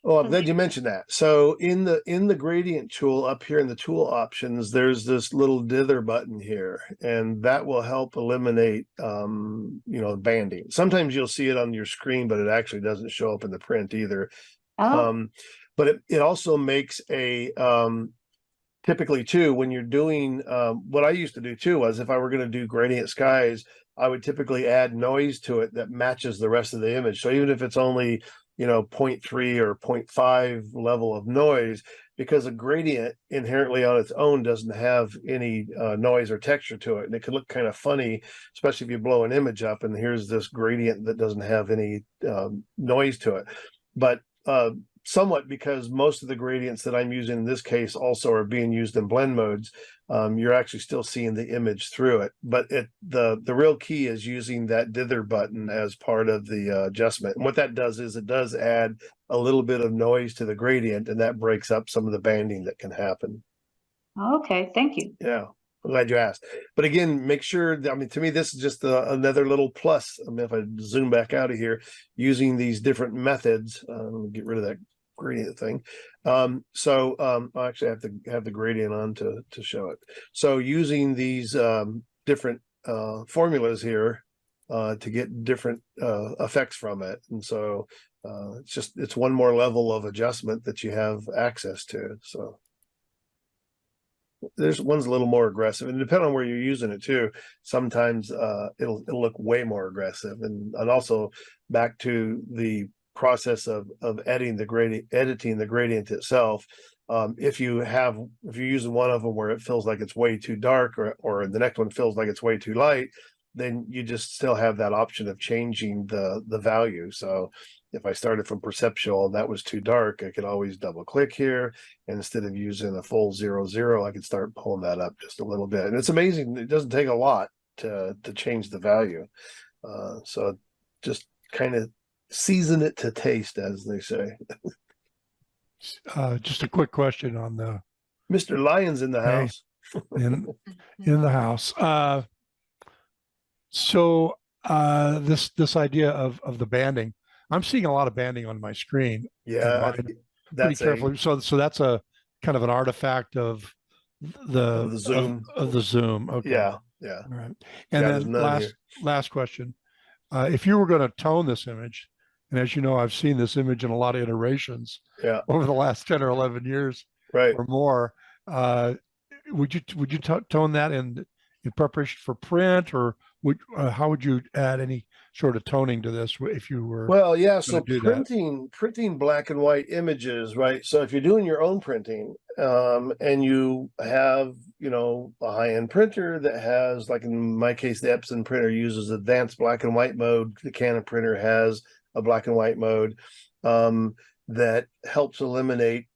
S1: Oh, I'm glad you mentioned that. So in the gradient tool up here in the tool options, there's this little dither button here, and that will help eliminate banding. Sometimes you'll see it on your screen, but it actually doesn't show up in the print either.
S6: Oh.
S1: But it also makes a typically too, when you're doing what I used to do too was, if I were going to do gradient skies, I would typically add noise to it that matches the rest of the image. So even if it's only 0.3 or 0.5 level of noise, because a gradient inherently on its own doesn't have any noise or texture to it. And it can look kind of funny, especially if you blow an image up and here's this gradient that doesn't have any noise to it. But somewhat because most of the gradients that I'm using in this case also are being used in blend modes. You're actually still seeing the image through it, but the real key is using that dither button as part of the adjustment. And what that does is it does add a little bit of noise to the gradient, and that breaks up some of the banding that can happen.
S6: Okay, thank you.
S1: Yeah, I'm glad you asked. But again, make sure, I mean, to me, this is just another little plus. I mean, if I zoom back out of here, using these different methods, let me get rid of that gradient thing. I actually have to have the gradient on to show it. So using these different formulas here to get different effects from it. And so it's one more level of adjustment that you have access to. So there's one's a little more aggressive, and depending on where you're using it too, sometimes it'll look way more aggressive. And also back to the process of editing the gradient itself. If you're using one of them where it feels like it's way too dark, or the next one feels like it's way too light, then you just still have that option of changing the value. So if I started from perceptual and that was too dark, I could always double click here, and instead of using a full 0, I could start pulling that up just a little bit. And it's amazing, it doesn't take a lot to change the value. So just kind of season it to taste, as they say.
S8: Just a quick question on the
S1: Mr. Lyons in the
S8: Hey.
S1: house.
S8: in the house. This idea of the banding, I'm seeing a lot of banding on my screen.
S1: Yeah,
S8: pretty
S1: that's
S8: carefully. So that's a kind of an artifact of the
S1: zoom.
S8: of the zoom. Okay.
S1: Yeah.
S8: All right.
S1: Yeah,
S8: And
S1: there's
S8: then
S1: none here.
S8: last question. If you were going to tone this image, and as you know, I've seen this image in a lot of iterations
S1: Yeah,
S8: over the last 10 or 11 years
S1: right.
S8: or more, would you tone that in preparation for print, or how would you add any sort of toning to this if you were?
S1: Well, yeah, so
S8: do that?
S1: printing black and white images, right? So if you're doing your own printing, and you have, a high-end printer that has, like in my case, the Epson printer uses advanced black and white mode. The Canon printer has a black and white mode that helps eliminate,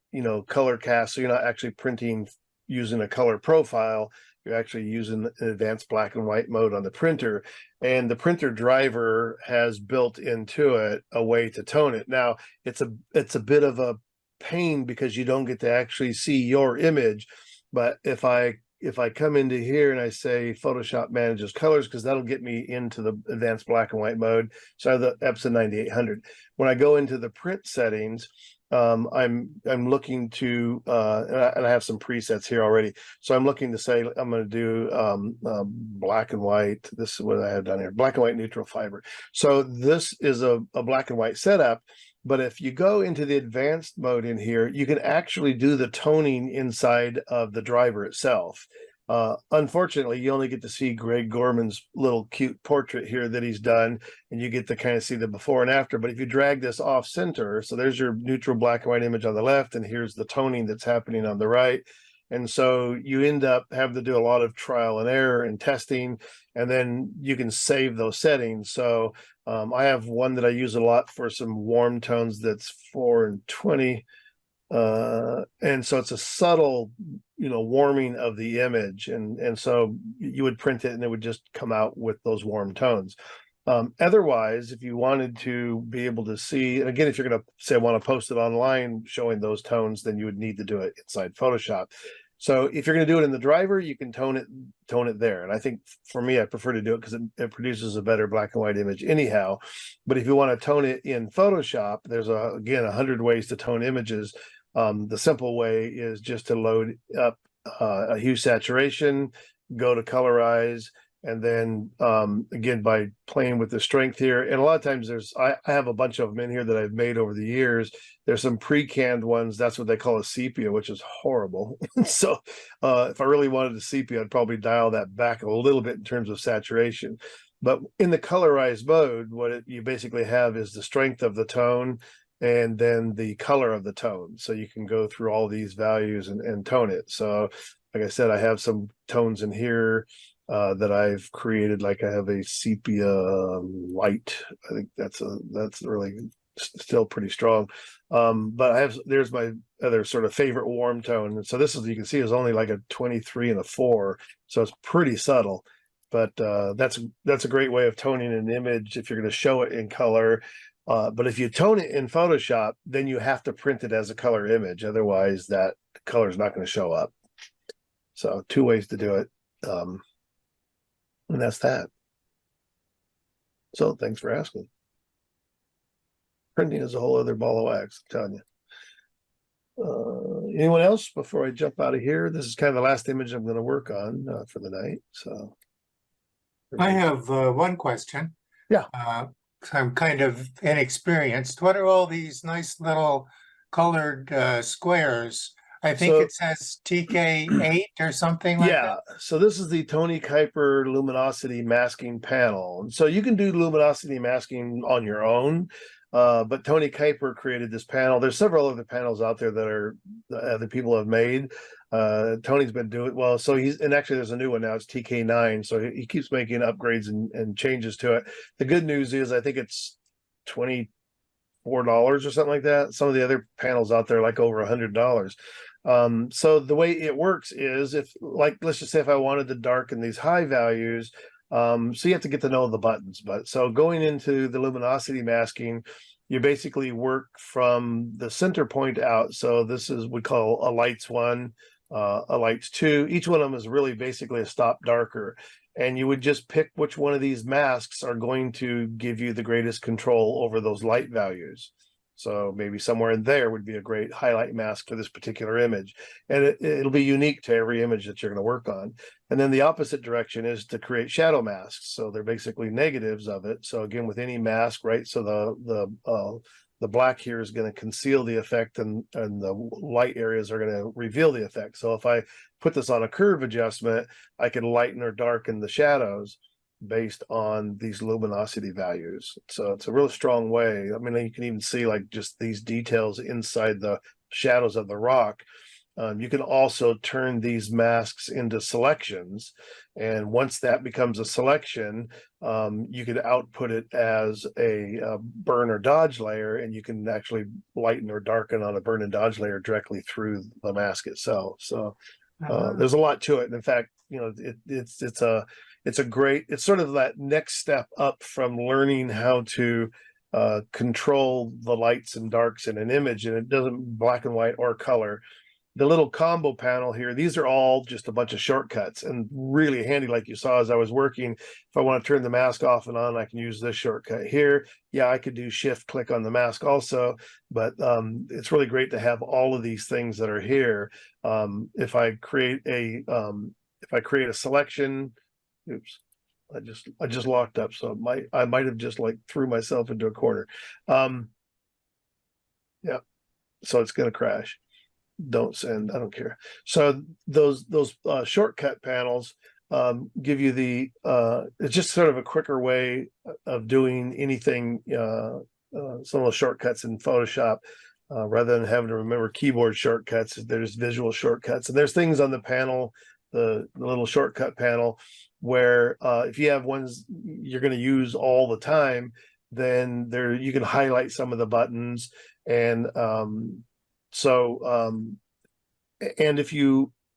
S1: color cast. So you're not actually printing using a color profile. You're actually using an advanced black and white mode on the printer, and the printer driver has built into it a way to tone it. Now, it's a bit of a pain because you don't get to actually see your image. But if I come into here and I say Photoshop manages colors, because that'll get me into the advanced black and white mode. So I have the Epson 9800. When I go into the print settings, I'm looking to and I have some presets here already. So I'm looking to say I'm going to do black and white. This is what I have down here: black and white neutral fiber. So this is a black and white setup. But if you go into the advanced mode in here, you can actually do the toning inside of the driver itself. Unfortunately, you only get to see Greg Gorman's little cute portrait here that he's done, and you get to kind of see the before and after. But if you drag this off center, so there's your neutral black and white image on the left, and here's the toning that's happening on the right. And so you end up having to do a lot of trial and error and testing, and then you can save those settings. So I have one that I use a lot for some warm tones that's 4 and 20. And so it's a subtle, warming of the image. And so you would print it and it would just come out with those warm tones. Otherwise, if you wanted to be able to see, and again, if you're going to say, I want to post it online showing those tones, then you would need to do it inside Photoshop. So if you're going to do it in the driver, you can tone it there. And I think for me, I prefer to do it because it produces a better black and white image anyhow. But if you want to tone it in Photoshop, there's again 100 ways to tone images. The simple way is just to load up a hue saturation, go to colorize, and then again, by playing with the strength here. And a lot of times I have a bunch of them in here that I've made over the years. There's some pre-canned ones. That's what they call a sepia, which is horrible. So if I really wanted a sepia, I'd probably dial that back a little bit in terms of saturation. But in the colorized mode, what you basically have is the strength of the tone and then the color of the tone. So you can go through all these values and tone it. So like I said, I have some tones in here that I've created. Like I have a sepia light. I think that's really still pretty strong. But there's my other sort of favorite warm tone. And so this is, you can see, is only like a 23 and a 4. So it's pretty subtle. But that's a great way of toning an image if you're going to show it in color. But if you tone it in Photoshop, then you have to print it as a color image. Otherwise, that color is not going to show up. So 2 ways to do it. And that's that. So thanks for asking. Printing is a whole other ball of wax, I'm telling you. Anyone else before I jump out of here? This is kind of the last image I'm going to work on for the night. So
S9: I have one question.
S1: Yeah.
S9: I'm kind of inexperienced. What are all these nice little colored squares? I think it says TK8 or something like that.
S1: Yeah, so this is the Tony Kuiper luminosity masking panel. So you can do luminosity masking on your own, but Tony Kuiper created this panel. There's several other panels out there that other people have made. Tony's been doing well, so actually there's a new one now. It's TK9, so he keeps making upgrades and changes to it. The good news is I think it's $24 or something like that. Some of the other panels out there are like over $100. So the way it works is let's just say if I wanted to darken these high values, so you have to get to know the buttons. But so going into the luminosity masking, you basically work from the center point out. So this is, we call a lights 1, a lights 2. Each one of them is really basically a stop darker. And you would just pick which one of these masks are going to give you the greatest control over those light values. So maybe somewhere in there would be a great highlight mask for this particular image. And it'll be unique to every image that you're going to work on. And then the opposite direction is to create shadow masks. So they're basically negatives of it. So again, with any mask, right? So the black here is going to conceal the effect and the light areas are going to reveal the effect. So if I put this on a curve adjustment, I can lighten or darken the shadows based on these luminosity values. So it's a real strong way. I mean, you can even see like just these details inside the shadows of the rock. You can also turn these masks into selections. And once that becomes a selection, you could output it as a burn or dodge layer, and you can actually lighten or darken on a burn and dodge layer directly through the mask itself. So there's a lot to it. And in fact, it's sort of that next step up from learning how to control the lights and darks in an image, and it doesn't black and white or color. The little combo panel here, these are all just a bunch of shortcuts and really handy. Like you saw as I was working, if I want to turn the mask off and on, I can use this shortcut here. Yeah, I could do shift click on the mask also, but it's really great to have all of these things that are here. If I create a selection, oops, I just locked up, so I might have just like threw myself into a corner. Yeah, so it's going to crash. Don't send, I don't care. So those shortcut panels give you it's just sort of a quicker way of doing anything, some of the shortcuts in Photoshop, rather than having to remember keyboard shortcuts. There's visual shortcuts, and there's things on the panel, the little shortcut panel, where if you have ones you're going to use all the time, then you can highlight some of the buttons. And and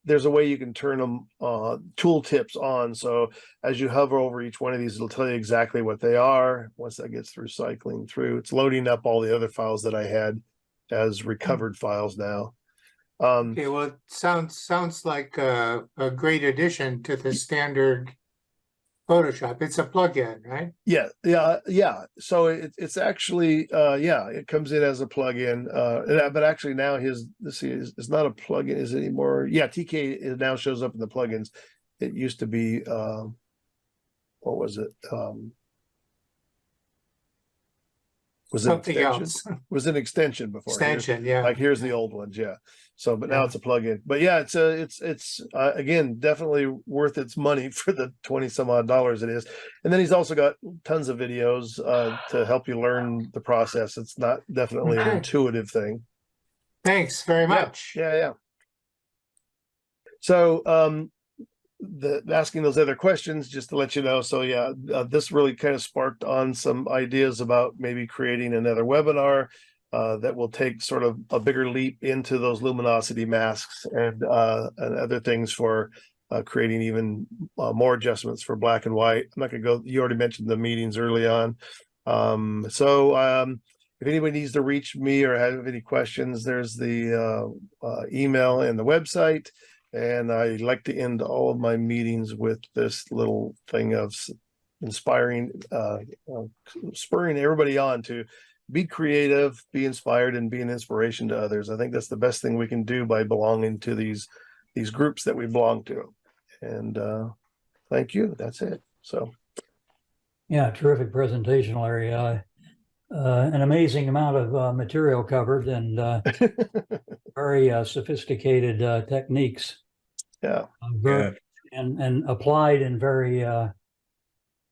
S1: there's a way you can turn them tooltips on. So as you hover over each one of these, it'll tell you exactly what they are. Once that gets through cycling through, it's loading up all the other files that I had as recovered files now.
S9: Okay, well, it sounds like a great addition to the standard Photoshop. It's a plugin, right? Yeah. So it's actually it comes in as a plugin. But actually now it's not a plugin is anymore. Yeah, TK it now shows up in the plugins. It used to be what was it? Was something
S1: it
S9: else?
S1: Was an extension before.
S9: Extension, yeah.
S1: Like here's the old ones, yeah. So, but now it's a plugin. But yeah, it's again definitely worth its money for the 20 some odd dollars it is. And then he's also got tons of videos to help you learn the process. It's not definitely an intuitive thing.
S9: Thanks very much.
S1: Yeah. So asking those other questions just to let you know. So yeah, this really kind of sparked on some ideas about maybe creating another webinar that will take sort of a bigger leap into those luminosity masks and other things for creating even more adjustments for black and white. I'm not going to go, you already mentioned the meetings early on. If anybody needs to reach me or have any questions, there's the email and the website. And I like to end all of my meetings with this little thing of inspiring, spurring everybody on to be creative, be inspired, and be an inspiration to others. I think that's the best thing we can do by belonging to these groups that we belong to. And thank you. That's it. So,
S3: yeah, terrific presentation, Larry. An amazing amount of material covered and very sophisticated techniques.
S1: Yeah.
S3: And applied in very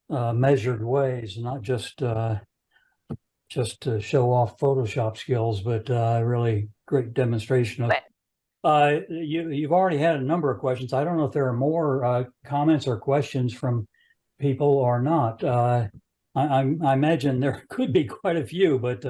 S3: measured ways, not just to show off Photoshop skills, but really great demonstration of. You've already had a number of questions. I don't know if there are more comments or questions from people or not. I imagine there could be quite a few, but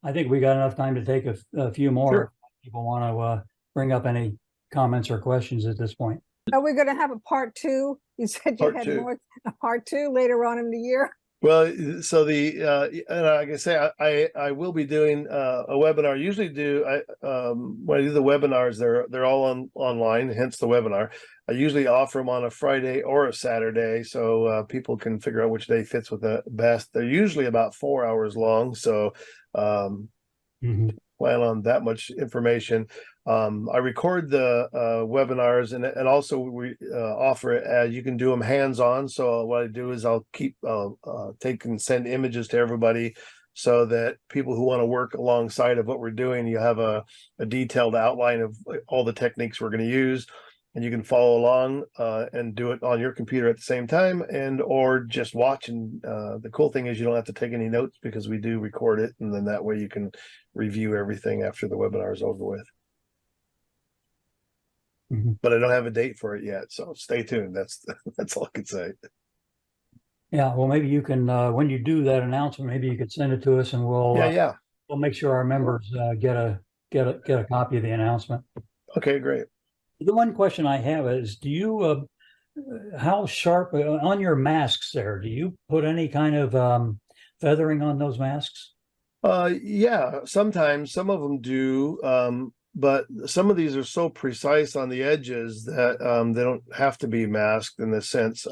S3: I think we got enough time to take a few more.
S1: Sure.
S3: If people want to bring up any comments or questions at this point.
S2: Are we going to have a part 2? You said you had more, a part 2 later on in the year.
S1: Well, so and like I say, I will be doing a webinar. Usually when I do the webinars, they're all online, hence the webinar. I usually offer them on a Friday or a Saturday, so people can figure out which day fits with the best. They're usually about 4 hours long, so plan on that much information. I record the webinars and also we offer it as you can do them hands-on. So what I do is I'll keep take and send images to everybody so that people who want to work alongside of what we're doing, you have a detailed outline of all the techniques we're going to use, and you can follow along and do it on your computer at the same time or just watch. And the cool thing is you don't have to take any notes because we do record it, and then that way you can review everything after the webinar is over with. But I don't have a date for it yet, so stay tuned. That's all I can say.
S3: Yeah, well, maybe you can when you do that announcement, maybe you could send it to us, and we'll we'll make sure our members get a copy of the announcement.
S1: Okay, great.
S3: The one question I have is, do you how sharp on your masks there? Do you put any kind of feathering on those masks?
S1: Yeah, sometimes some of them do. But some of these are so precise on the edges that they don't have to be masked in this sense.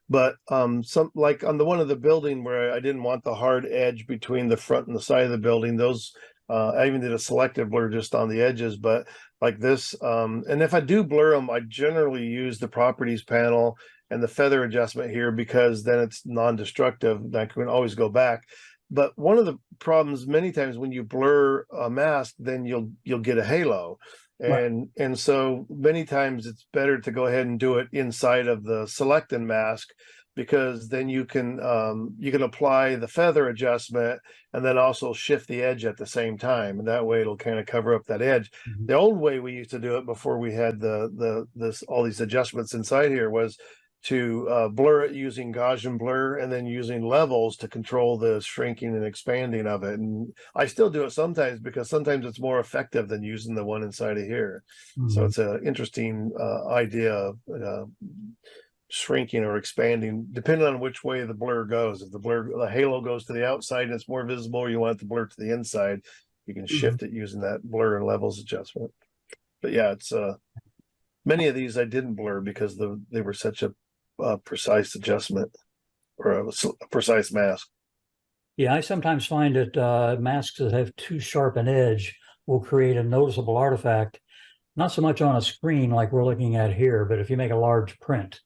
S1: But some, like on the one of the building where I didn't want the hard edge between the front and the side of the building, those I even did a selective blur just on the edges. But like this, and if I do blur them, I generally use the properties panel and the feather adjustment here because then it's non-destructive. I can always go back. But one of the problems many times when you blur a mask, then you'll get a halo. And so many times it's better to go ahead and do it inside of the select and mask, because then you can apply the feather adjustment and then also shift the edge at the same time. And that way it'll kind of cover up that edge. The old way we used to do it before we had all these adjustments inside here was to blur it using Gaussian blur and then using levels to control the shrinking and expanding of it. And I still do it sometimes because sometimes it's more effective than using the one inside of here. So it's an interesting idea of shrinking or expanding depending on which way the blur goes. If the halo goes to the outside and it's more visible, or you want it to blur to the inside, you can shift it using that blur and levels adjustment. But yeah, it's many of these I didn't blur because they were such a precise adjustment or a precise mask.
S3: Yeah, I sometimes find that masks that have too sharp an edge will create a noticeable artifact, not so much on a screen like we're looking at here, but if you make a large print,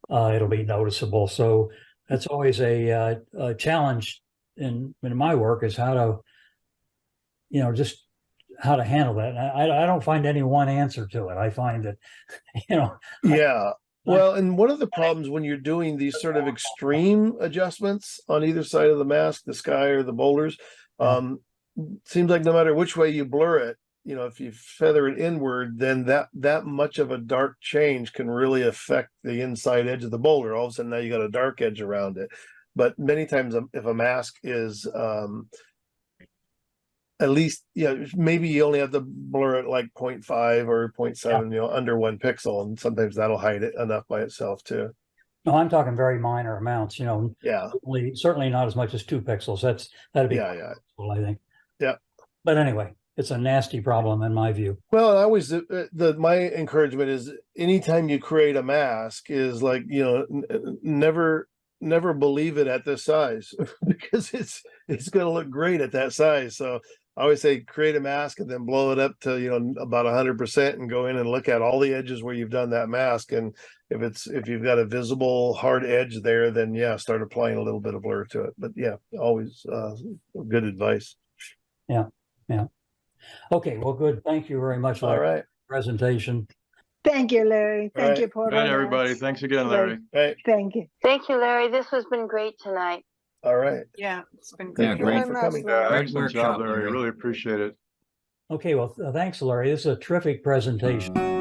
S3: it'll be noticeable. So that's always a challenge in my work, is how to, just how to handle that. I don't find any one answer to it. I find that,
S1: Yeah. Well, and one of the problems when you're doing these sort of extreme adjustments on either side of the mask, the sky or the boulders, seems like no matter which way you blur it, you know, if you feather it inward, then that much of a dark change can really affect the inside edge of the boulder. All of a sudden now you got a dark edge around it. But many times if a mask is at least, maybe you only have to blur it like 0.5 or 0.7, under 1 pixel, and sometimes that'll hide it enough by itself too.
S3: No, I'm talking very minor amounts,
S1: Yeah.
S3: Certainly not as much as 2 pixels. That'd be possible, I think.
S1: Yeah.
S3: But anyway, it's a nasty problem in my view.
S1: Well, I always my encouragement is anytime you create a mask is like, never believe it at this size because it's going to look great at that size. So I always say create a mask and then blow it up to about 100% and go in and look at all the edges where you've done that mask. And if you've got a visible hard edge there, then start applying a little bit of blur to it. But always good advice.
S3: Yeah. Okay, well, good. Thank you very much, Larry.
S1: All right.
S3: Presentation.
S2: Thank you, Larry. Thank you,
S10: Good night, everybody. Thanks again, Larry.
S1: Right.
S2: Thank you.
S5: Thank you, Larry. This has been great tonight.
S1: All right.
S7: Yeah, it's been
S1: Thank you
S7: great.
S1: all for coming.
S10: Excellent job, Larry. Really appreciate it.
S3: Okay, well, thanks, Larry. This is a terrific presentation.